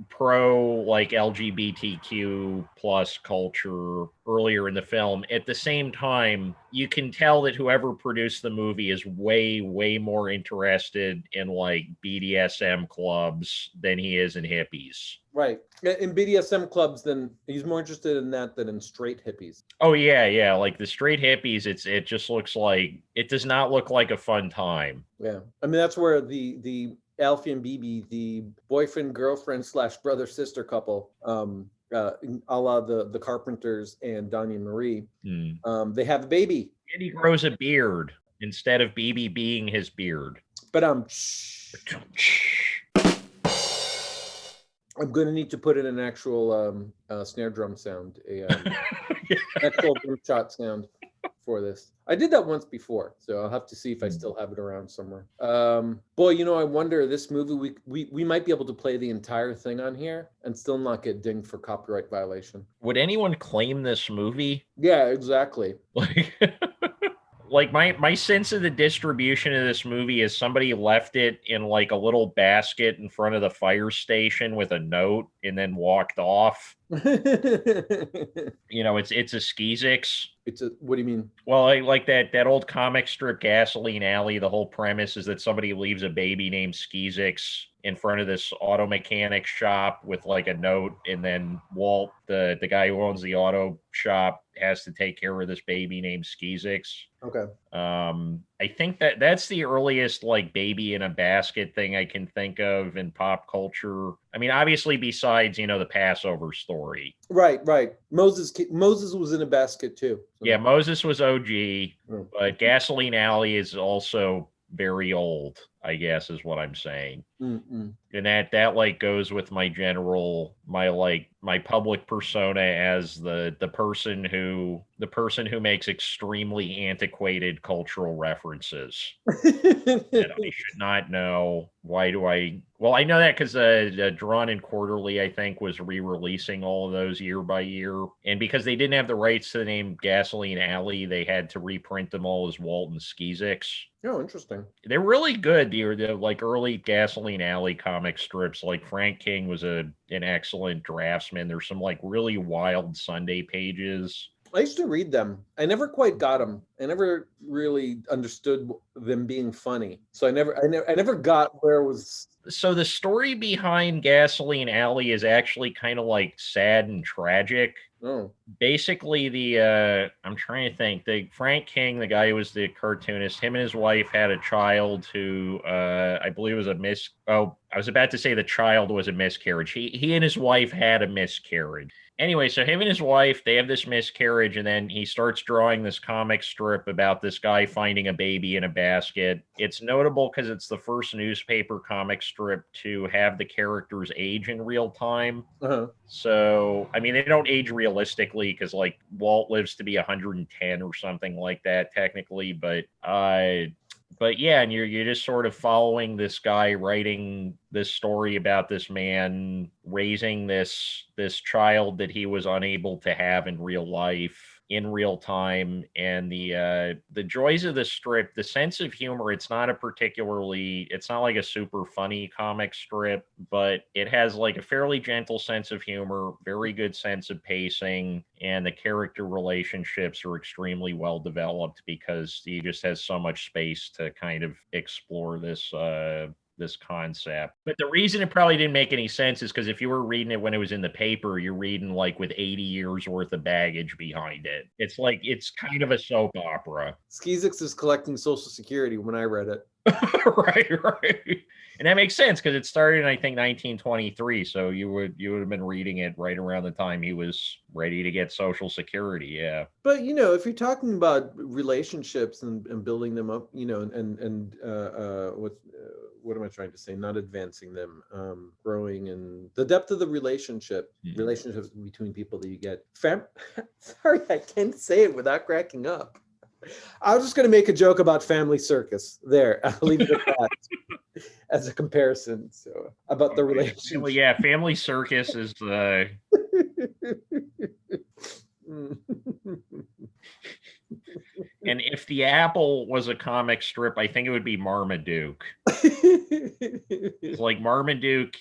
Speaker 1: pro like LGBTQ plus culture earlier in the film. At the same time, you can tell that whoever produced the movie is way, way more interested in like BDSM clubs than he is in hippies.
Speaker 2: Right. In BDSM clubs, then he's more interested in that than in straight hippies.
Speaker 1: Oh yeah. Like the straight hippies, it just looks like, it does not look like a fun time.
Speaker 2: Yeah. I mean, that's where the Alfie and BB, the boyfriend, girlfriend / brother sister couple, a la the Carpenters and Donnie and Marie, they have a baby.
Speaker 1: And he grows a beard instead of BB being his beard.
Speaker 2: But I'm going to need to put in an actual snare drum sound, actual drum shot sound for this. I did that once before, so I'll have to see if I still have it around somewhere. Boy, I wonder, this movie, we might be able to play the entire thing on here and still not get dinged for copyright violation.
Speaker 1: Would anyone claim this movie?
Speaker 2: Yeah, exactly.
Speaker 1: Like my sense of the distribution of this movie is somebody left it in like a little basket in front of the fire station with a note and then walked off. It's a Skeezix.
Speaker 2: What do you mean?
Speaker 1: Well, like that old comic strip Gasoline Alley, the whole premise is that somebody leaves a baby named Skeezix in front of this auto mechanic shop with like a note, and then Walt, the guy who owns the auto shop, has to take care of this baby named Skeezix.
Speaker 2: Okay.
Speaker 1: I think that's the earliest like baby in a basket thing I can think of in pop culture. I mean, obviously besides, the Passover story.
Speaker 2: Right. Moses was in a basket too. So.
Speaker 1: Yeah, Moses was OG, but Gasoline Alley is also very old, I guess is what I'm saying.
Speaker 2: Mm-mm.
Speaker 1: And that like goes with my public persona as the person who makes extremely antiquated cultural references that I should not know. Why do I? Well, I know that because Drawn and Quarterly, I think, was re-releasing all of those year by year, and because they didn't have the rights to the name Gasoline Alley, they had to reprint them all as Walt and Skeezix.
Speaker 2: Oh, interesting. They're
Speaker 1: really good. The like early Gasoline Alley comic strips, like Frank King was an excellent draftsman. There's some like really wild Sunday pages.
Speaker 2: I used to read them. I never quite got them. I never really understood them being funny. So I never got where it was.
Speaker 1: So the story behind Gasoline Alley is actually kind of like sad and tragic.
Speaker 2: Oh.
Speaker 1: Basically, I'm trying to think. Frank King, the guy who was the cartoonist, him and his wife had a child who I believe was I was about to say the child was a miscarriage. He and his wife had a miscarriage. Anyway, so him and his wife, they have this miscarriage, and then he starts drawing this comic strip about this guy finding a baby in a basket. It's notable because it's the first newspaper comic strip to have the characters age in real time.
Speaker 2: Uh-huh.
Speaker 1: So, I mean, they don't age realistically because, like, Walt lives to be 110 or something like that, technically. But yeah, and you're just sort of following this guy writing this story about this man raising this child that he was unable to have in real life in real time, and the joys of the strip, the sense of humor. It's not like a super funny comic strip, but it has like a fairly gentle sense of humor, very good sense of pacing, and the character relationships are extremely well developed because he just has so much space to kind of explore this concept. But the reason it probably didn't make any sense is because if you were reading it when it was in the paper, you're reading like with 80 years worth of baggage behind it. It's like, it's kind of a soap opera.
Speaker 2: Skeezix is collecting Social Security when I read it.
Speaker 1: Right. And that makes sense because it started in, I think, 1923. So you would have been reading it right around the time he was ready to get Social Security. Yeah.
Speaker 2: But, if you're talking about relationships and building them up, and what am I trying to say? Not advancing them, growing, and the depth of the relationships between people that you get. Sorry, I can't say it without cracking up. I was just going to make a joke about Family Circus. There, I'll leave it at that as a comparison. So about the relationship.
Speaker 1: Well, yeah, Family Circus is the. And if the apple was a comic strip, I think it would be Marmaduke. It's like Marmaduke,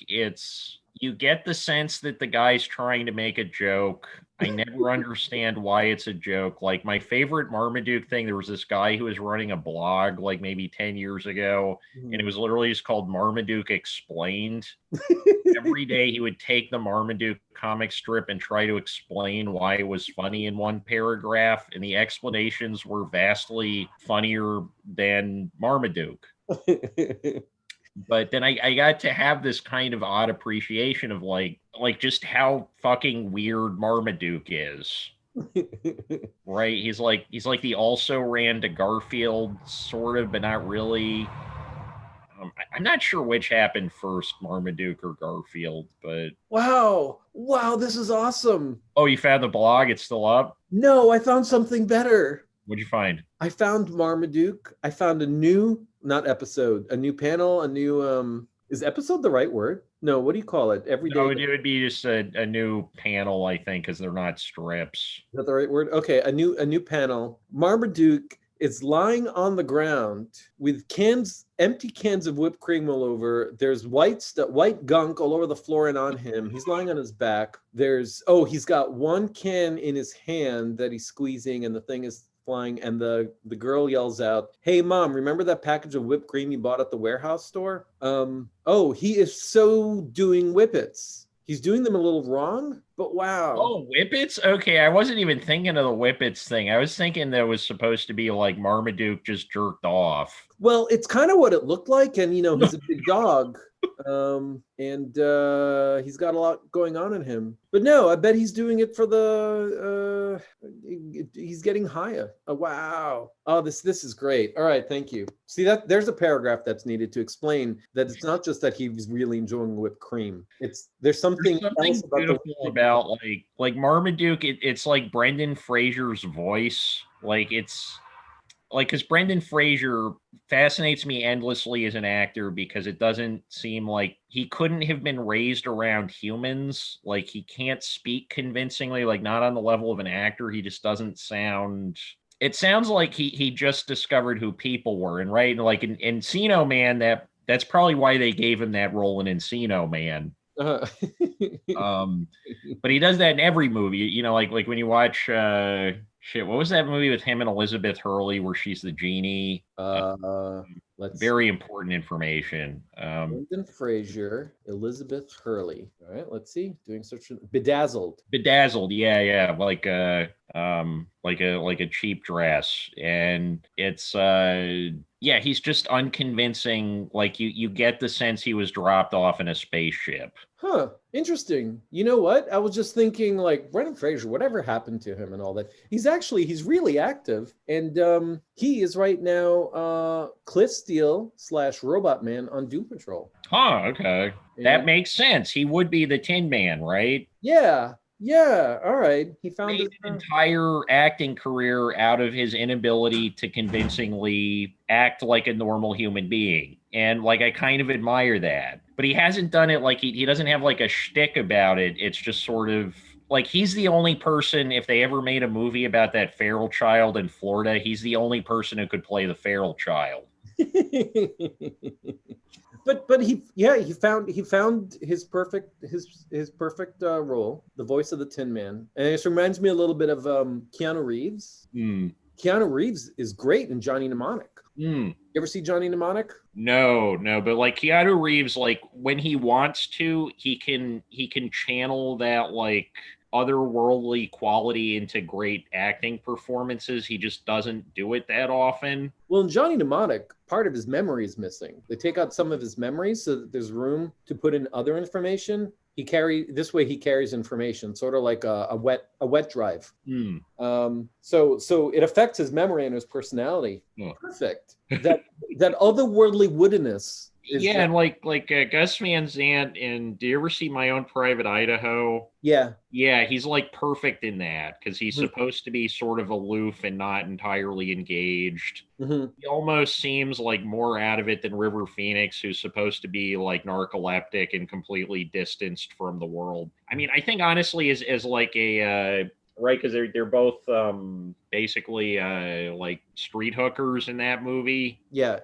Speaker 1: you get the sense that the guy's trying to make a joke. I never understand why it's a joke. Like, my favorite Marmaduke thing, there was this guy who was running a blog like maybe 10 years ago, and it was literally just called Marmaduke Explained. Every day he would take the Marmaduke comic strip and try to explain why it was funny in one paragraph, and the explanations were vastly funnier than Marmaduke. But then I got to have this kind of odd appreciation of like just how fucking weird Marmaduke is. Right? He's like the also ran to Garfield, sort of, but not really. I'm not sure which happened first, Marmaduke or Garfield, but...
Speaker 2: Wow, this is awesome.
Speaker 1: Oh, you found the blog? It's still up?
Speaker 2: No, I found something better.
Speaker 1: What'd you find?
Speaker 2: I found Marmaduke. I found a new panel, a new, is episode the right word? No, what do you call it? Every day?
Speaker 1: No, it would be just a new panel, I think, because they're not strips.
Speaker 2: Is that the right word? Okay, a new panel. Marmaduke is lying on the ground with empty cans of whipped cream all over. There's white gunk all over the floor and on him. He's lying on his back. He's got one can in his hand that he's squeezing, and the thing is flying, and the girl yells out, "Hey, Mom, remember that package of whipped cream you bought at the warehouse store?" Oh, he is so doing whippets. He's doing them a little wrong, but wow.
Speaker 1: Oh, whippets? Okay, I wasn't even thinking of the whippets thing. I was thinking that was supposed to be like Marmaduke just jerked off.
Speaker 2: Well, it's kind of what it looked like, and he's a big dog, and he's got a lot going on in him. But no, I bet he's doing it for the. He's getting higher. Oh, wow! Oh, this is great. All right, thank you. See that there's a paragraph that's needed to explain that it's not just that he's really enjoying whipped cream. There's something else about
Speaker 1: beautiful about like Marmaduke. It's like Brendan Fraser's voice. Like it's. Like, because Brendan Fraser fascinates me endlessly as an actor because it doesn't seem like he couldn't have been raised around humans. Like, he can't speak convincingly, like, not on the level of an actor. He just doesn't sound. It sounds like he just discovered who people were. And right, like in Encino Man, that's probably why they gave him that role in Encino Man. But he does that in every movie, like when you watch what was that movie with him and Elizabeth Hurley where she's the genie? Very important information.
Speaker 2: Brendan Fraser, Elizabeth Hurley. All right, let's see. Doing search. Bedazzled.
Speaker 1: Bedazzled, yeah, like a cheap dress, and it's he's just unconvincing. Like you get the sense he was dropped off in a spaceship.
Speaker 2: Huh. Interesting. You know what? I was just thinking, like, Brendan Fraser, whatever happened to him and all that. He's really active. And he is right now Cliff Steele / Robot Man on Doom Patrol.
Speaker 1: Huh, okay. Yeah. That makes sense. He would be the Tin Man, right?
Speaker 2: Yeah. Yeah, all right. He found
Speaker 1: his entire acting career out of his inability to convincingly act like a normal human being. And like I kind of admire that. But he hasn't done it like he doesn't have like a shtick about it. It's just sort of like he's the only person, if they ever made a movie about that feral child in Florida, he's the only person who could play the feral child.
Speaker 2: But he found his perfect role, the voice of the Tin Man, and it reminds me a little bit of Keanu Reeves. Keanu Reeves is great in Johnny Mnemonic. You ever see Johnny Mnemonic?
Speaker 1: No, but like Keanu Reeves, like when he wants to, he can channel that like otherworldly quality into great acting performances. He just doesn't do it that often.
Speaker 2: Well, in Johnny Mnemonic, part of his memory is missing. They take out some of his memories so that there's room to put in other information. He carries information, sort of like a wet drive. So it affects his memory and his personality. Perfect. That otherworldly woodiness.
Speaker 1: And like Gus Van Sant in Do You Ever See My Own Private Idaho?
Speaker 2: Yeah,
Speaker 1: he's like perfect in that because he's supposed to be sort of aloof and not entirely engaged. He almost seems like more out of it than River Phoenix, who's supposed to be like narcoleptic and completely distanced from the world. I mean, I think honestly as like a right, because they're both basically like street hookers in that movie.
Speaker 2: Yeah.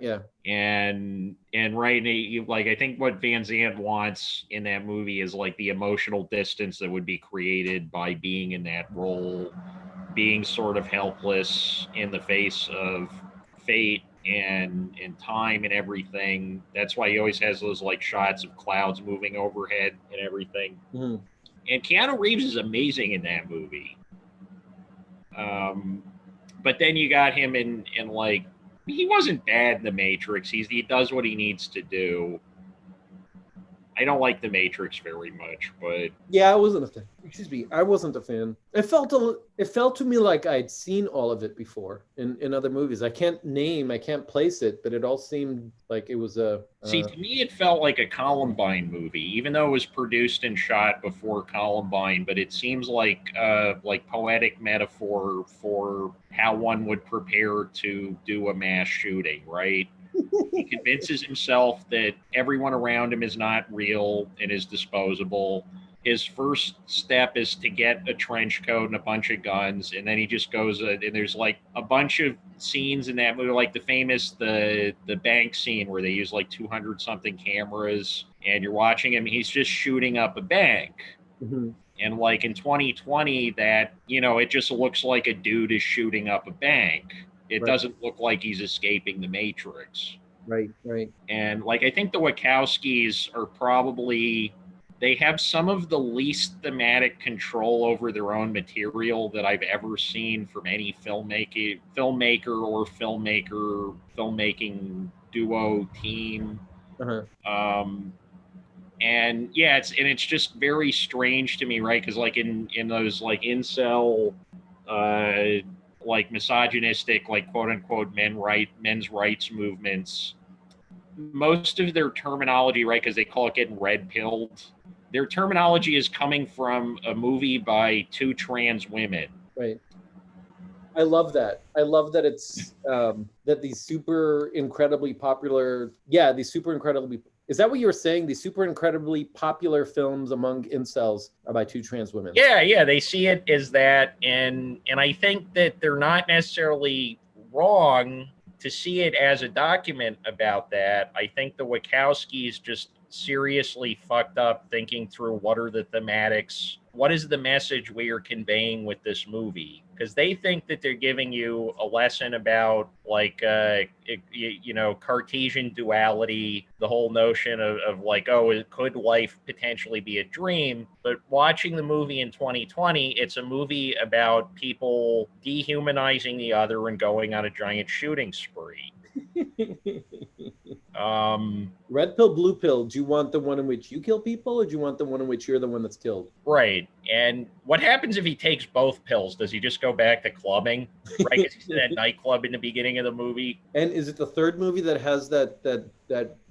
Speaker 1: And right, like I think what Van Sant wants in that movie is like the emotional distance that would be created by being in that role, being sort of helpless in the face of fate and time and everything. That's why he always has those like shots of clouds moving overhead and everything. And Keanu Reeves is amazing in that movie. But then you got him in like, he wasn't bad in The Matrix. He does what he needs to do. I don't like The Matrix very much, but
Speaker 2: yeah, I wasn't a fan. I wasn't a fan. It felt to me like I'd seen all of it before in other movies. I can't place it, but it all seemed like it was a.
Speaker 1: See, to me, it felt like a Columbine movie, even though it was produced and shot before Columbine. But it seems like poetic metaphor for how one would prepare to do a mass shooting, right? He convinces himself that everyone around him is not real and is disposable. His first step is to get a trench coat and a bunch of guns, and then he just goes and there's like a bunch of scenes in that movie, like the famous the bank scene where they use like 200 something cameras, and you're watching him. He's just shooting up a bank. And like in 2020, that, you know, it just looks like a dude is shooting up a bank. It
Speaker 2: Right.
Speaker 1: doesn't look like he's escaping the Matrix.
Speaker 2: Right. Right.
Speaker 1: And like I think the Wachowskis are probably, they have some of the least thematic control over their own material that I've ever seen from any filmmaker or filmmaking duo team.
Speaker 2: Uh-huh.
Speaker 1: Um, and yeah, it's just very strange to me, right? Because like in those like incel, uh, like misogynistic, like quote unquote men's rights movements, most of their terminology, right? Because they call it getting red pilled. Their terminology is coming from a movie by two trans women.
Speaker 2: Right. I love that. I love that it's that these super incredibly popular, these super incredibly, is that what you were saying? These super incredibly popular films among incels are by two trans women.
Speaker 1: Yeah, they see it as that, and I think that they're not necessarily wrong to see it as a document about that. I think the Wachowskis just seriously fucked up thinking through what are the thematics, what is the message we are conveying with this movie, because they think that they're giving you a lesson about like Cartesian duality, the whole notion of like, oh, could life potentially be a dream? But watching the movie in 2020, it's a movie about people dehumanizing the other and going on a giant shooting spree.
Speaker 2: Red pill, blue pill. Do you want the one in which you kill people, or do you want the one in which you're the one that's killed?
Speaker 1: Right. And what happens if he takes both pills? Does he just go back to clubbing? Right? Because he's in that nightclub in the beginning of the movie.
Speaker 2: And is it the third movie that has that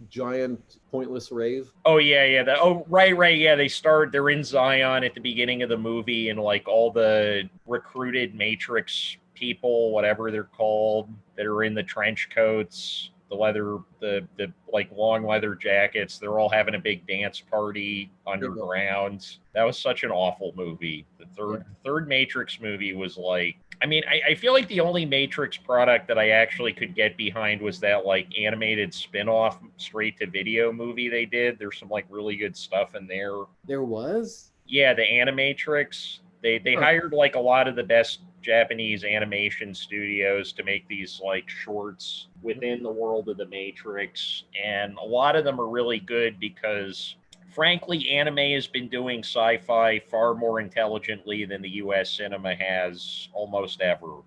Speaker 2: giant pointless rave?
Speaker 1: Oh yeah. Right. Yeah, they're in Zion at the beginning of the movie, and like all the recruited Matrix people, whatever they're called, that are in the trench coats, the like long leather jackets, they're all having a big dance party underground. That was such an awful movie. The third Matrix movie was like, I mean, I feel like the only Matrix product that I actually could get behind was that like animated spin-off straight to video movie they did. There's some like really good stuff in there.
Speaker 2: There was?
Speaker 1: Yeah, the Animatrix. They hired like a lot of the best Japanese animation studios to make these like shorts within the world of the Matrix, and a lot of them are really good because frankly anime has been doing sci-fi far more intelligently than the US cinema has almost ever.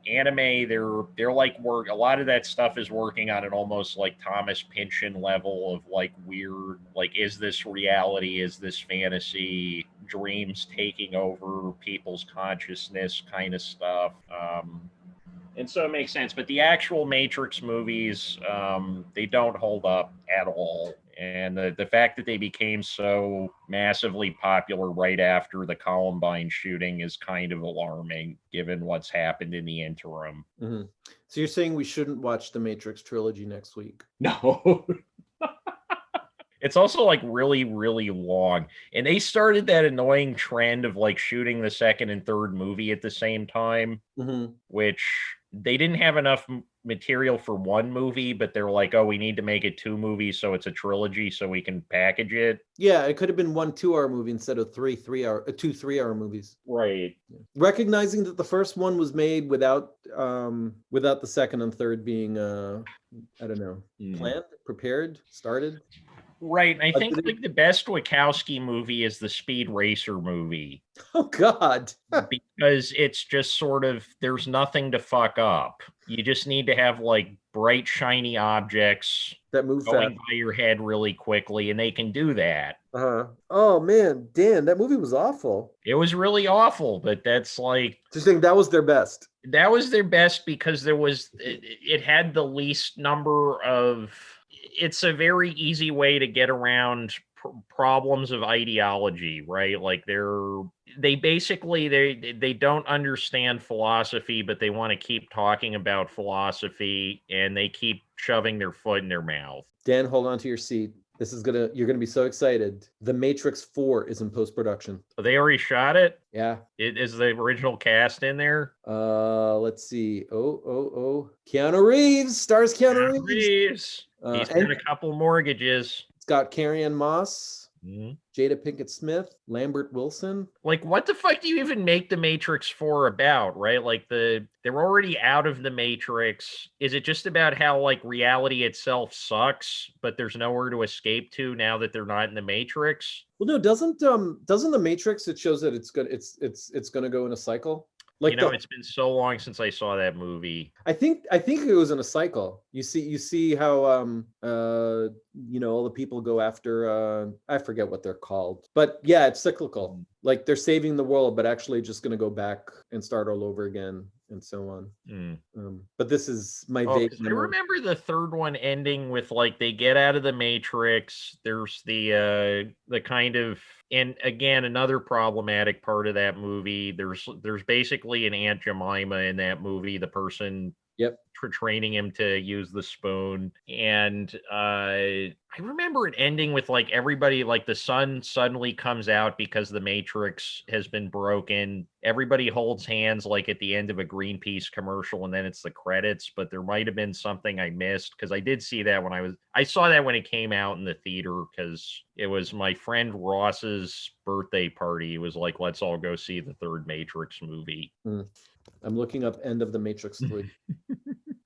Speaker 1: Anime, they're like work, a lot of that stuff is working on an almost like Thomas Pynchon level of like weird, like, is this reality, is this fantasy, dreams taking over people's consciousness kind of stuff. And so it makes sense. But the actual Matrix movies, they don't hold up at all. And the fact that they became so massively popular right after the Columbine shooting is kind of alarming, given what's happened in the interim.
Speaker 2: Mm-hmm. So you're saying we shouldn't watch the Matrix trilogy next week?
Speaker 1: No. It's also like really, really long. And they started that annoying trend of like shooting the second and third movie at the same time, which they didn't have enough material for one movie, but they're like, oh, we need to make it two movies, so it's a trilogy, so we can package it.
Speaker 2: Yeah, it could have been 1 2-hour movie instead of 2 3-hour movies.
Speaker 1: Right.
Speaker 2: Recognizing that the first one was made without the second and third being I don't know, planned, prepared, started.
Speaker 1: Right. And I think like the best Wachowski movie is the Speed Racer movie.
Speaker 2: Oh God.
Speaker 1: Because it's just sort of, there's nothing to fuck up. You just need to have like bright, shiny objects
Speaker 2: that move
Speaker 1: going
Speaker 2: fast
Speaker 1: by your head really quickly, and they can do that.
Speaker 2: Oh man, Dan, that movie was awful.
Speaker 1: It was really awful, but that's like,
Speaker 2: just think that was their best.
Speaker 1: That was their best because it had the least number of, it's a very easy way to get around problems of ideology, right? Like they basically they don't understand philosophy, but they want to keep talking about philosophy, and they keep shoving their foot in their mouth.
Speaker 2: Dan, hold on to your seat. You're gonna be so excited. The Matrix 4 is in post-production.
Speaker 1: Oh, they already shot it?
Speaker 2: Yeah.
Speaker 1: Is the original cast in there?
Speaker 2: Let's see. Oh. Keanu Reeves stars Keanu Reeves.
Speaker 1: He's got a couple mortgages.
Speaker 2: It's got Carrie-Anne Moss. Jada Pinkett Smith, Lambert Wilson.
Speaker 1: Like, what the fuck do you even make the Matrix 4 about, right? Like, they're already out of the Matrix. Is it just about how, like, reality itself sucks, but there's nowhere to escape to now that they're not in the Matrix?
Speaker 2: Well, no, doesn't the Matrix, it shows that it's gonna go in a cycle? Like,
Speaker 1: It's been so long since I saw that movie.
Speaker 2: I think it goes in a cycle. You see how all the people go after I forget what they're called. But yeah, it's cyclical. Like, they're saving the world, but actually just going to go back and start all over again, and so on. But this is my vague memory.
Speaker 1: I remember the third one ending with, like, they get out of the Matrix. There's the kind of, and again, another problematic part of that movie. There's basically an Aunt Jemima in that movie, the person training him to use the spoon. And I remember it ending with, like, everybody, like, the sun suddenly comes out because the Matrix has been broken. Everybody holds hands, like, at the end of a Greenpeace commercial, and then it's the credits. But there might have been something I missed, because I did see that I saw that when it came out in the theater, because it was my friend Ross's birthday party. He was like, let's all go see the third Matrix movie.
Speaker 2: I'm looking up End of the Matrix 3.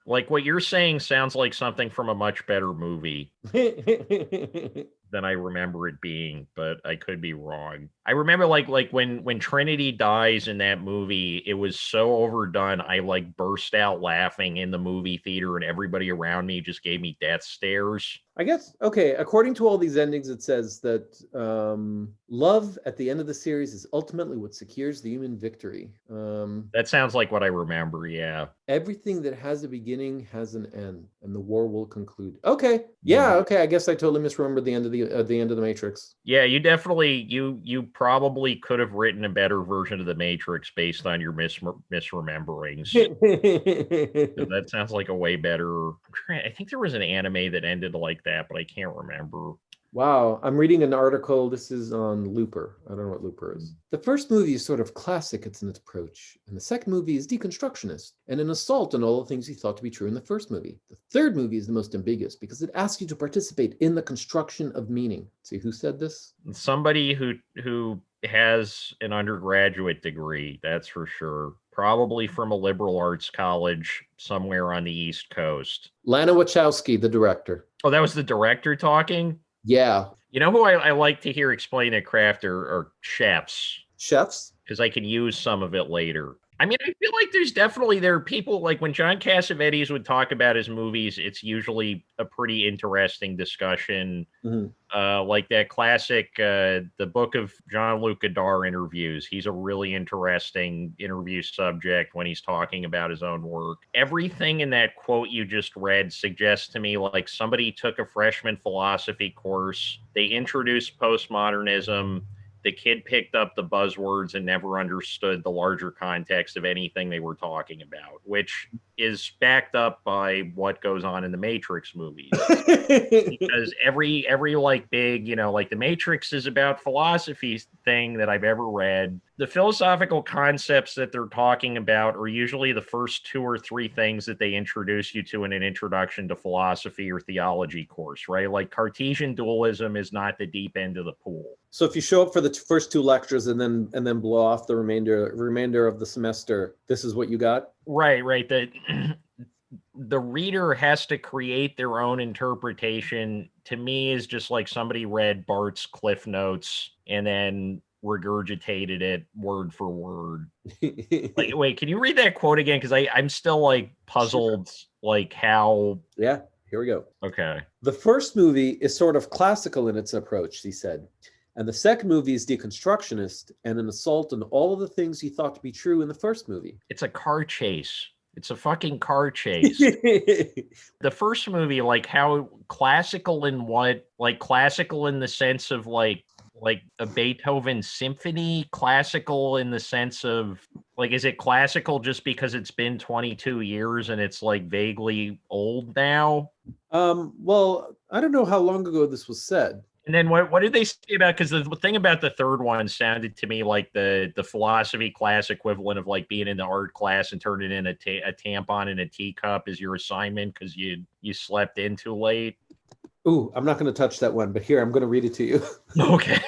Speaker 1: Like, what you're saying sounds like something from a much better movie than I remember it being, but I could be wrong. I remember, like when Trinity dies in that movie, it was so overdone. I, like, burst out laughing in the movie theater, and everybody around me just gave me death stares.
Speaker 2: I guess, okay, according to all these endings, it says that love at the end of the series is ultimately what secures the human victory.
Speaker 1: That sounds like what I remember, yeah.
Speaker 2: Everything that has a beginning has an end, and the war will conclude. Okay, yeah, okay, I guess I totally misremembered the end of the Matrix.
Speaker 1: Yeah, you definitely, you probably could have written a better version of the Matrix based on your misrememberings. That sounds like a way better. I think there was an anime that ended like that, but I can't remember.
Speaker 2: Wow, I'm reading an article. This is on Looper. I don't know what Looper is. The first movie is sort of classic in its approach, and the second movie is deconstructionist and an assault on all the things you thought to be true in the first movie. The third movie is the most ambiguous because it asks you to participate in the construction of meaning. See, who said this?
Speaker 1: Somebody who has an undergraduate degree, that's for sure. Probably from a liberal arts college somewhere on the East Coast.
Speaker 2: Lana Wachowski, the director.
Speaker 1: Oh, that was the director talking?
Speaker 2: Yeah.
Speaker 1: You know who I like to hear explain at craft are chefs.
Speaker 2: Chefs?
Speaker 1: Because I can use some of it later. I mean, I feel like there are people, like when John Cassavetes would talk about his movies, it's usually a pretty interesting discussion. Like that classic, the book of Jean-Luc Godard interviews. He's a really interesting interview subject when he's talking about his own work. Everything in that quote you just read suggests to me like somebody took a freshman philosophy course. They introduced postmodernism. The kid picked up the buzzwords and never understood the larger context of anything they were talking about, which is backed up by what goes on in the Matrix movies. Because every like big, like the Matrix is about philosophy thing that I've ever read. The philosophical concepts that they're talking about are usually the first 2 or 3 things that they introduce you to in an introduction to philosophy or theology course, right? Like Cartesian dualism is not the deep end of the pool.
Speaker 2: So if you show up for the first 2 lectures and then blow off the remainder of the semester, this is what you got?
Speaker 1: Right. The reader has to create their own interpretation. To me, is just like somebody read Bart's Cliff Notes and then regurgitated it word for word. Like, wait, can you read that quote again? Because I'm still like puzzled, like how.
Speaker 2: Yeah, here we go.
Speaker 1: Okay.
Speaker 2: The first movie is sort of classical in its approach, he said. And the second movie is deconstructionist and an assault on all of the things he thought to be true in the first movie.
Speaker 1: It's a car chase. It's a fucking car chase. The first movie, like how classical in what? Like classical in the sense of like a Beethoven symphony? Classical in the sense of like, is it classical just because it's been 22 years and it's like vaguely old now?
Speaker 2: Well, I don't know how long ago this was said.
Speaker 1: And then what did they say about, because the thing about the third one sounded to me like the philosophy class equivalent of like being in the art class and turning in a tampon in a teacup as your assignment because you slept in too late.
Speaker 2: Ooh, I'm not going to touch that one, but here, I'm going to read it to you.
Speaker 1: Okay.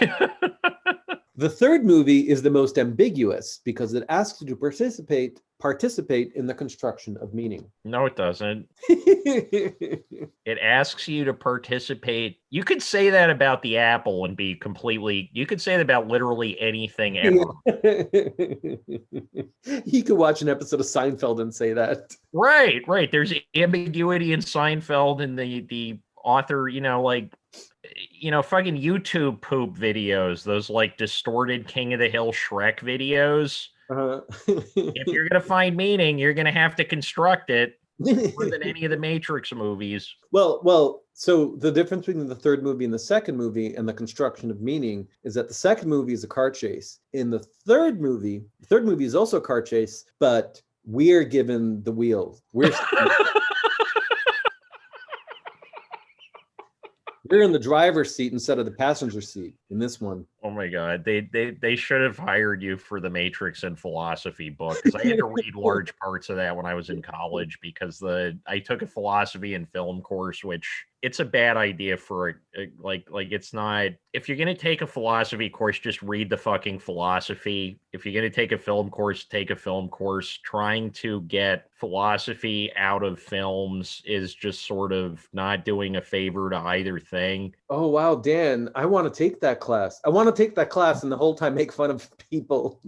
Speaker 2: The third movie is the most ambiguous because it asks you to participate in the construction of meaning.
Speaker 1: No, it doesn't. It asks you to participate. You could say that about the apple and be completely, you could say that about literally anything ever.
Speaker 2: You could watch an episode of Seinfeld and say that.
Speaker 1: Right. There's ambiguity in Seinfeld, and the author, fucking YouTube poop videos, those like distorted King of the Hill Shrek videos. If you're going to find meaning, you're going to have to construct it more than any of the Matrix movies.
Speaker 2: Well, so the difference between the third movie and the second movie and the construction of meaning is that the second movie is a car chase. In the third movie is also a car chase, but we're given the wheels. We're in the driver's seat instead of the passenger seat in this one.
Speaker 1: Oh my God. They should have hired you for the Matrix and philosophy book, because I had to read large parts of that when I was in college, because I took a philosophy and film course, which it's a bad idea for it's not. If you're going to take a philosophy course, just read the fucking philosophy. If you're going to take a film course, take a film course. Trying to get philosophy out of films is just sort of not doing a favor to either thing.
Speaker 2: Oh, wow, Dan, I want to take that class. I want to take that class and the whole time make fun of people.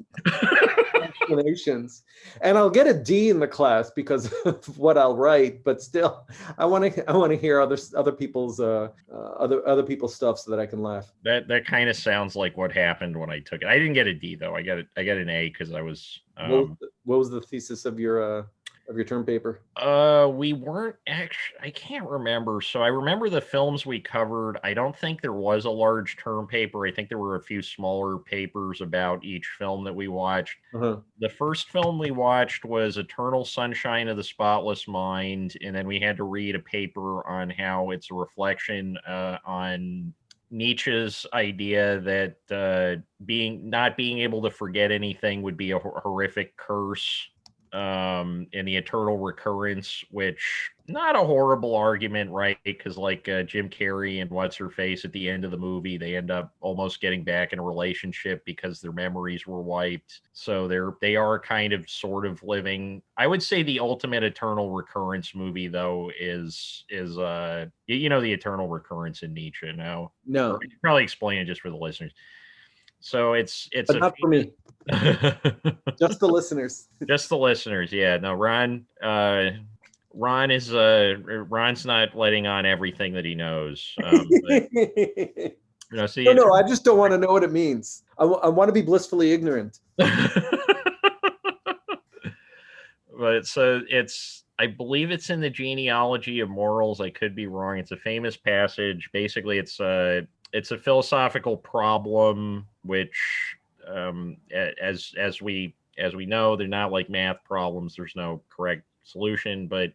Speaker 2: Explanations. And I'll get a D in the class because of what I'll write, but still I want to hear other people's other people's stuff so that I can laugh.
Speaker 1: That kind of sounds like what happened when I took it. I didn't get a D though. I got an A because I was
Speaker 2: what was the thesis of your term paper?
Speaker 1: We weren't actually, I can't remember. So I remember the films we covered. I don't think there was a large term paper. I think there were a few smaller papers about each film that we watched. The first film we watched was Eternal Sunshine of the Spotless Mind, and then we had to read a paper on how it's a reflection on Nietzsche's idea that not being able to forget anything would be a horrific curse. In the eternal recurrence, which not a horrible argument, right? Because Jim Carrey and what's her face at the end of the movie, they end up almost getting back in a relationship because their memories were wiped. So they are kind of sort of living. I would say the ultimate eternal recurrence movie though is the eternal recurrence in Nietzsche. No, I should probably explain it just for the listeners. So it's
Speaker 2: but not for me. Just the listeners.
Speaker 1: Just the listeners. Yeah. No, Ron's not letting on everything that he knows.
Speaker 2: No, I just don't want to know what it means. I want to be blissfully ignorant.
Speaker 1: But I believe it's in the Genealogy of Morals. I could be wrong. It's a famous passage. Basically, it's a philosophical problem, which, as we know, they're not like math problems. There's no correct solution, but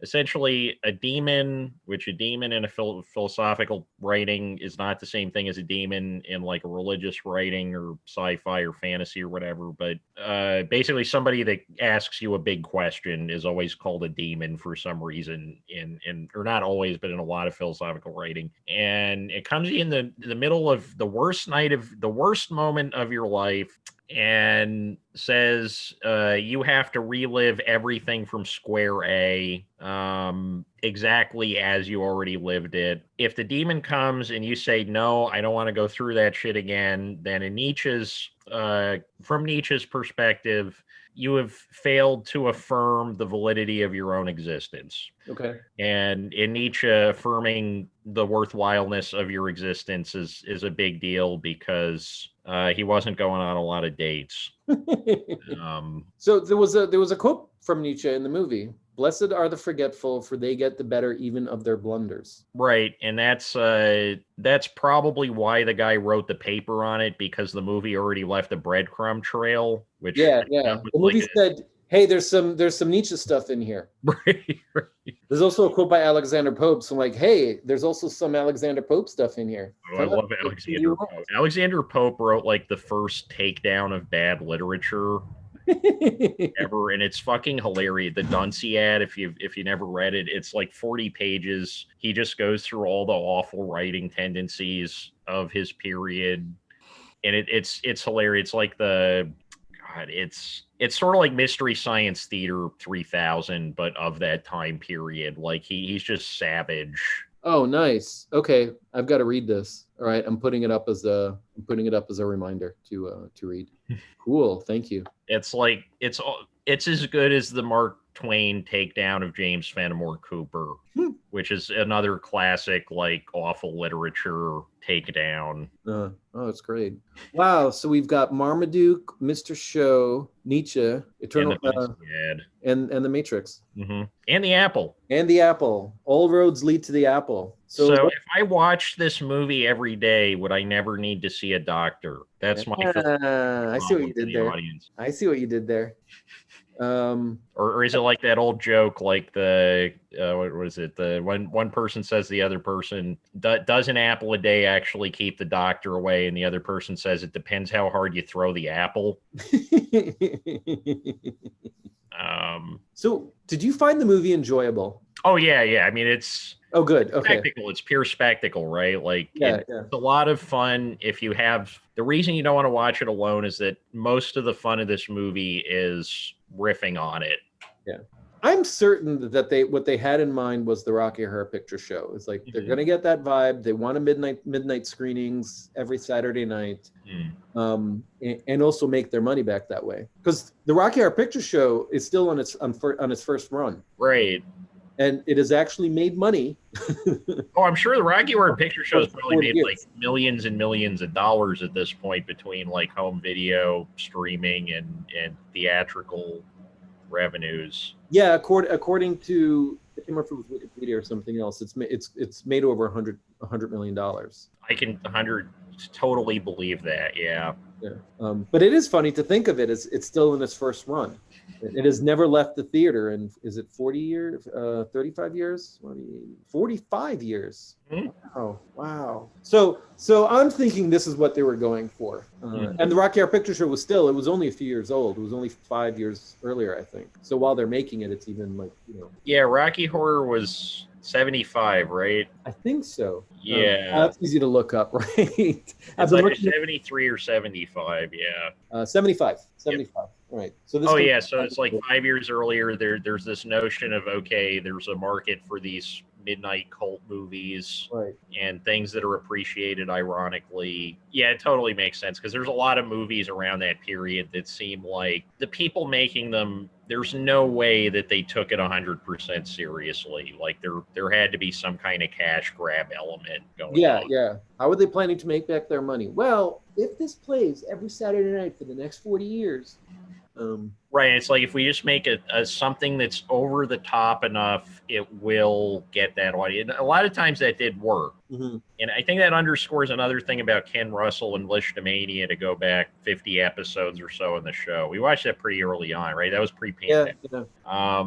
Speaker 1: essentially a demon in a philosophical writing is not the same thing as a demon in like a religious writing or sci-fi or fantasy or whatever. But basically somebody that asks you a big question is always called a demon for some reason or not always, but in a lot of philosophical writing. And it comes in the middle of the worst moment of your life and says you have to relive everything from square A exactly as you already lived it. If the demon comes and you say, no, I don't want to go through that shit again, then from Nietzsche's perspective, you have failed to affirm the validity of your own existence.
Speaker 2: Okay.
Speaker 1: And in Nietzsche, affirming the worthwhileness of your existence is a big deal because he wasn't going on a lot of dates.
Speaker 2: So there was a quote from Nietzsche in the movie. Blessed are the forgetful, for they get the better even of their blunders.
Speaker 1: Right, and that's probably why the guy wrote the paper on it, because the movie already left a breadcrumb trail. Which
Speaker 2: the movie said, "Hey, there's some Nietzsche stuff in here."
Speaker 1: Right.
Speaker 2: There's also a quote by Alexander Pope. So I'm like, hey, there's also some Alexander Pope stuff in here.
Speaker 1: Oh, I love Alexander Pope. Alexander Pope wrote like the first takedown of bad literature. ever, and it's fucking hilarious. The Dunciad, if you never read it, it's like 40 pages. He just goes through all the awful writing tendencies of his period, and it's hilarious. It's like it's sort of like Mystery Science Theater 3000, but of that time period. Like he's just savage.
Speaker 2: Oh, nice. Okay, I've got to read this. All right, I'm putting it up as a reminder to read. Cool, thank you.
Speaker 1: It's like it's as good as the Mark Twain takedown of James Fenimore Cooper, which is another classic like awful literature takedown.
Speaker 2: Oh, it's great. Wow, so we've got Marmaduke, Mr. Show, Nietzsche, Eternal, and the Matrix.
Speaker 1: Mm-hmm. And the Apple.
Speaker 2: And the Apple. All roads lead to the Apple.
Speaker 1: So if I watched this movie every day, would I never need to see a doctor? That's my
Speaker 2: I see what you did there.
Speaker 1: Audience.
Speaker 2: I see what you did there.
Speaker 1: Or is it like that old joke, like the what was it? The one person says the other person, does an apple a day actually keep the doctor away? And the other person says it depends how hard you throw the apple.
Speaker 2: So did you find the movie enjoyable?
Speaker 1: Oh yeah. I mean, it's
Speaker 2: good. Okay.
Speaker 1: Spectacle. It's pure spectacle, right? Like
Speaker 2: it's
Speaker 1: a lot of fun. If you have the reason you don't want to watch it alone is that most of the fun of this movie is riffing on it.
Speaker 2: Yeah. I'm certain that what they had in mind was the Rocky Horror Picture Show. It's like they're going to get that vibe. They want a midnight screenings every Saturday night, and also make their money back that way. Because the Rocky Horror Picture Show is still on its first run,
Speaker 1: right?
Speaker 2: And it has actually made money.
Speaker 1: Oh, I'm sure the Rocky Horror Picture Show has probably made like millions and millions of dollars at this point between like home video, streaming, and theatrical revenues.
Speaker 2: Yeah, according to I can't remember if it was Wikipedia or something else. It's made over $100 million.
Speaker 1: I can totally believe that. Yeah.
Speaker 2: But it is funny to think of it as it's still in its first run. It has never left the theater, and is it 40 years, 35 years, 45 years? Mm-hmm. Wow. So I'm thinking this is what they were going for. And the Rocky Horror Picture Show it was only a few years old. It was only 5 years earlier, I think. So while they're making it, it's even like,
Speaker 1: Yeah, Rocky Horror was 75, right?
Speaker 2: I think so.
Speaker 1: Yeah.
Speaker 2: That's easy to look up, right?
Speaker 1: It's like 73 or 75, yeah.
Speaker 2: 75. 75. Right. So
Speaker 1: so it's like 5 years earlier. There's this notion of, okay, there's a market for these midnight cult movies,
Speaker 2: right,
Speaker 1: and things that are appreciated ironically. Yeah, it totally makes sense, because there's a lot of movies around that period that seem like the people making them, there's no way that they took it 100% seriously. Like there had to be some kind of cash grab element going on.
Speaker 2: Yeah. How are they planning to make back their money? Well, if this plays every Saturday night for the next 40 years.
Speaker 1: Right. It's like if we just make it something that's over the top enough, it will get that audience. A lot of times that did work.
Speaker 2: Mm-hmm.
Speaker 1: And I think that underscores another thing about Ken Russell and Lishtomania, to go back 50 episodes or so in the show. We watched that pretty early on, right? That was pre-pandemic.
Speaker 2: Yeah.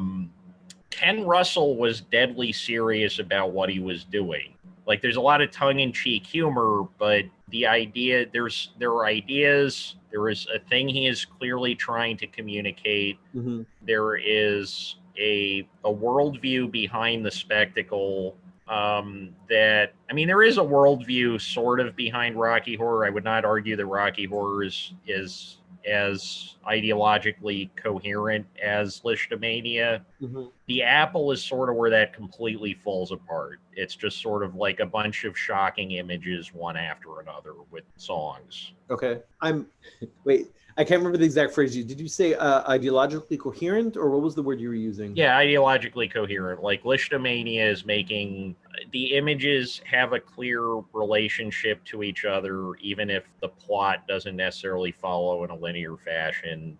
Speaker 1: Ken Russell was deadly serious about what he was doing. Like, there's a lot of tongue-in-cheek humor, but the idea, there are ideas. There is a thing he is clearly trying to communicate.
Speaker 2: Mm-hmm.
Speaker 1: There is a worldview behind the spectacle that, I mean, there is a worldview sort of behind Rocky Horror. I would not argue that Rocky Horror is as ideologically coherent as Lishtomania.
Speaker 2: Mm-hmm.
Speaker 1: The Apple is sort of where that completely falls apart. It's just sort of like a bunch of shocking images one after another with songs.
Speaker 2: Okay. Wait, I can't remember the exact phrase. Did you say ideologically coherent, or what was the word you were using?
Speaker 1: Yeah, ideologically coherent. Like, Lishtomania is making the images have a clear relationship to each other, even if the plot doesn't necessarily follow in a linear fashion.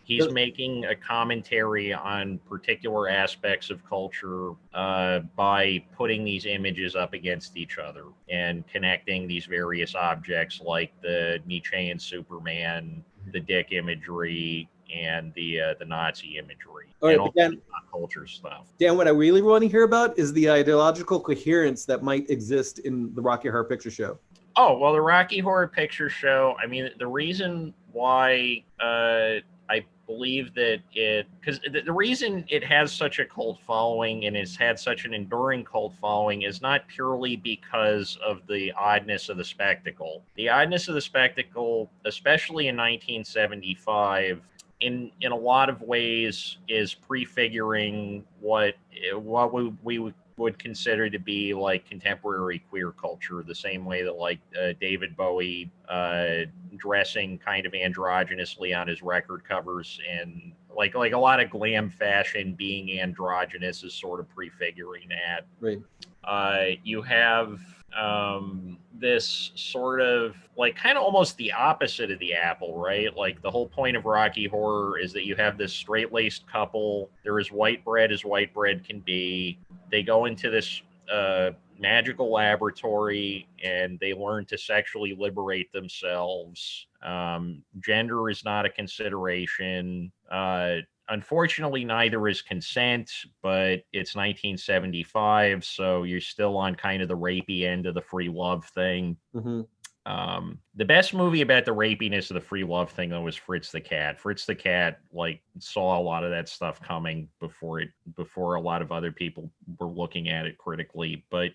Speaker 1: He's making a commentary on particular aspects of culture by putting these images up against each other and connecting these various objects, like the Nietzschean Superman, the dick imagery, and the Nazi imagery,
Speaker 2: all right,
Speaker 1: and all the pop culture stuff.
Speaker 2: Dan, what I really want to hear about is the ideological coherence that might exist in the Rocky Horror Picture Show. Oh,
Speaker 1: well, the Rocky Horror Picture Show, I mean, the reason why I I believe that because the reason it has such a cult following and it's had such an enduring cult following is not purely because of the oddness of the spectacle. The oddness of the spectacle, especially in 1975, in a lot of ways is prefiguring what we would consider to be like contemporary queer culture, the same way that like David Bowie dressing kind of androgynously on his record covers, and like a lot of glam fashion being androgynous is sort of prefiguring that.
Speaker 2: Right.
Speaker 1: You have this sort of like kind of almost the opposite of the apple, right? Like the whole point of Rocky Horror is that you have this straight-laced couple. They're as white bread as white bread can be. They go into this magical laboratory and they learn to sexually liberate themselves. Gender is not a consideration. Unfortunately, neither is consent, but it's 1975, so you're still on kind of the rapey end of the free love thing.
Speaker 2: Mm-hmm.
Speaker 1: The best movie about the rapiness of the free love thing, though, was Fritz the Cat. Fritz the Cat, like, saw a lot of that stuff coming before a lot of other people were looking at it critically. But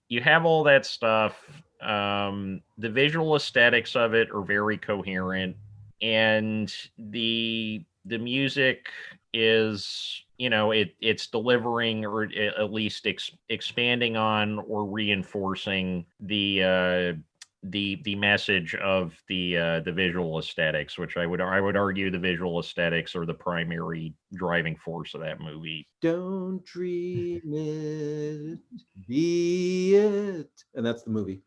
Speaker 1: you have all that stuff. The visual aesthetics of it are very coherent, and the music is, you know, it's delivering, or at least expanding on or reinforcing the message of the visual aesthetics, which I would argue the visual aesthetics are the primary driving force of that movie.
Speaker 2: Don't dream it, be it, and that's the movie.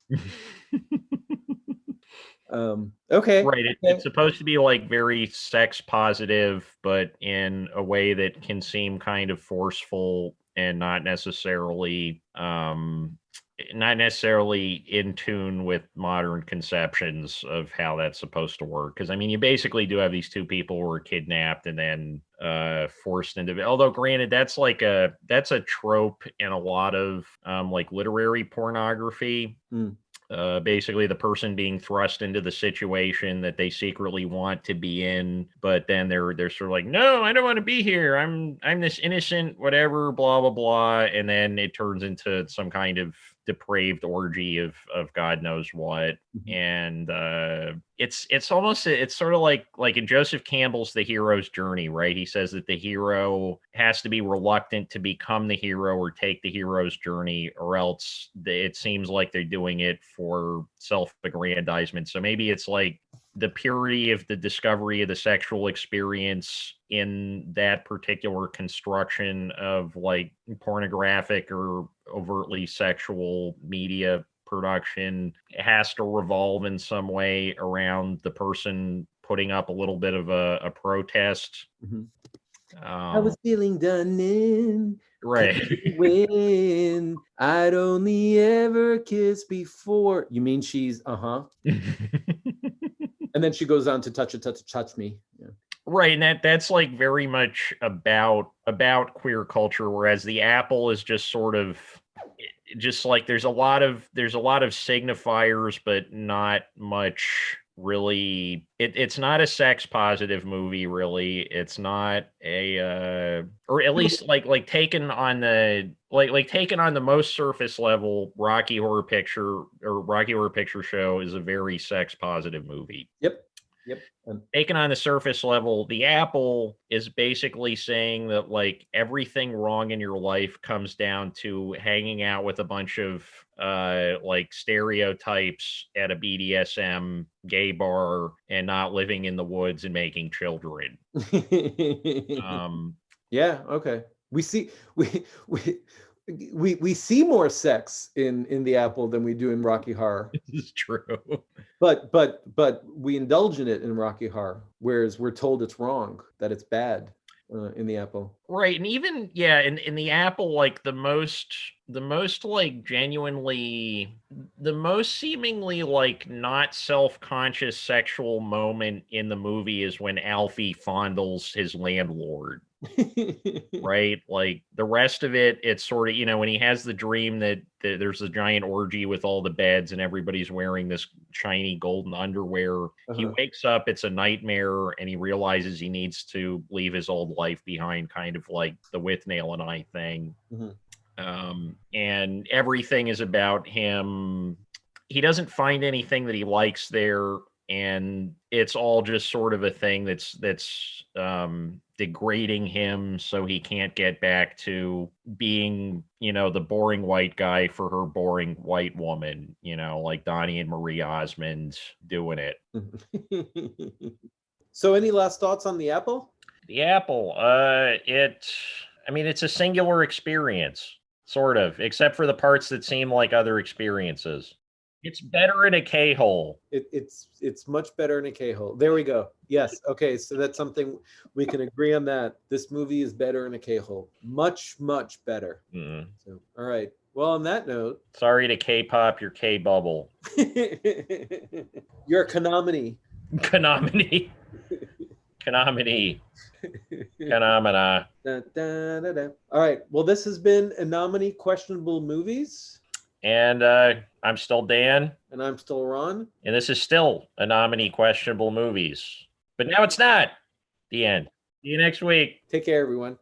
Speaker 2: Okay.
Speaker 1: Right. It's supposed to be like very sex positive, but in a way that can seem kind of forceful and not necessarily in tune with modern conceptions of how that's supposed to work. Because I mean, you basically do have these two people who are kidnapped and then forced into. Although, granted, that's a trope in a lot of like literary pornography.
Speaker 2: Mm.
Speaker 1: Basically the person being thrust into the situation that they secretly want to be in, but then they're sort of like, no, I don't want to be here. I'm this innocent, whatever, blah, blah, blah. And then it turns into some kind of depraved orgy of God knows what.
Speaker 2: Mm-hmm.
Speaker 1: And it's sort of like in Joseph Campbell's The Hero's Journey, right? He says that the hero has to be reluctant to become the hero or take the hero's journey, or else it seems like they're doing it for self-aggrandizement. So maybe it's like the purity of the discovery of the sexual experience in that particular construction of like pornographic or overtly sexual media production has to revolve in some way around the person putting up a little bit of a protest.
Speaker 2: Mm-hmm. I was feeling done in.
Speaker 1: Right.
Speaker 2: When I'd only ever kissed before. You mean she's and then she goes on to touch me. Yeah.
Speaker 1: Right, and that's like very much about queer culture, whereas the apple is just sort of just like there's a lot of signifiers, but not much really. It's not a sex positive movie, really. It's not a or at least like taken on the taken on the most surface level, Rocky Horror Picture Show is a very sex positive movie.
Speaker 2: Yep.
Speaker 1: Taken on the surface level, the apple is basically saying that like everything wrong in your life comes down to hanging out with a bunch of like stereotypes at a BDSM gay bar and not living in the woods and making children.
Speaker 2: Yeah. Okay. We see more sex in the apple than we do in Rocky Horror.
Speaker 1: This is true.
Speaker 2: But we indulge in it in Rocky Horror, whereas we're told it's wrong, that it's bad in the apple.
Speaker 1: Right, and even in the apple, like the most like genuinely, the most seemingly like not self-conscious sexual moment in the movie is when Alfie fondles his landlord. right? Like the rest of it, it's sort of, when he has the dream that there's a giant orgy with all the beds and everybody's wearing this shiny golden underwear. He wakes up, it's a nightmare, and he realizes he needs to leave his old life behind, kind of like the with Nail and I thing. And everything is about him. He doesn't find anything that he likes there, and it's all just sort of a thing that's degrading him, so he can't get back to being, the boring white guy for her boring white woman, like Donnie and Marie Osmond doing it.
Speaker 2: So any last thoughts on the Apple?
Speaker 1: The Apple, it's a singular experience, sort of, except for the parts that seem like other experiences. It's better in a K-hole.
Speaker 2: It's much better in a K-hole. There we go. Yes. Okay. So that's something we can agree on, that this movie is better in a K-hole. Much, much better. So, all right. Well, on that note.
Speaker 1: Sorry to K-pop your K-bubble.
Speaker 2: Your Konamini.
Speaker 1: Konamini. Konamini. Phenomena.
Speaker 2: All right. Well, this has been Anominy Questionable Movies.
Speaker 1: And I'm still Dan.
Speaker 2: And I'm still Ron.
Speaker 1: And this is still Anominy Questionable Movies. But now it's not. The end. See you next week.
Speaker 2: Take care, everyone.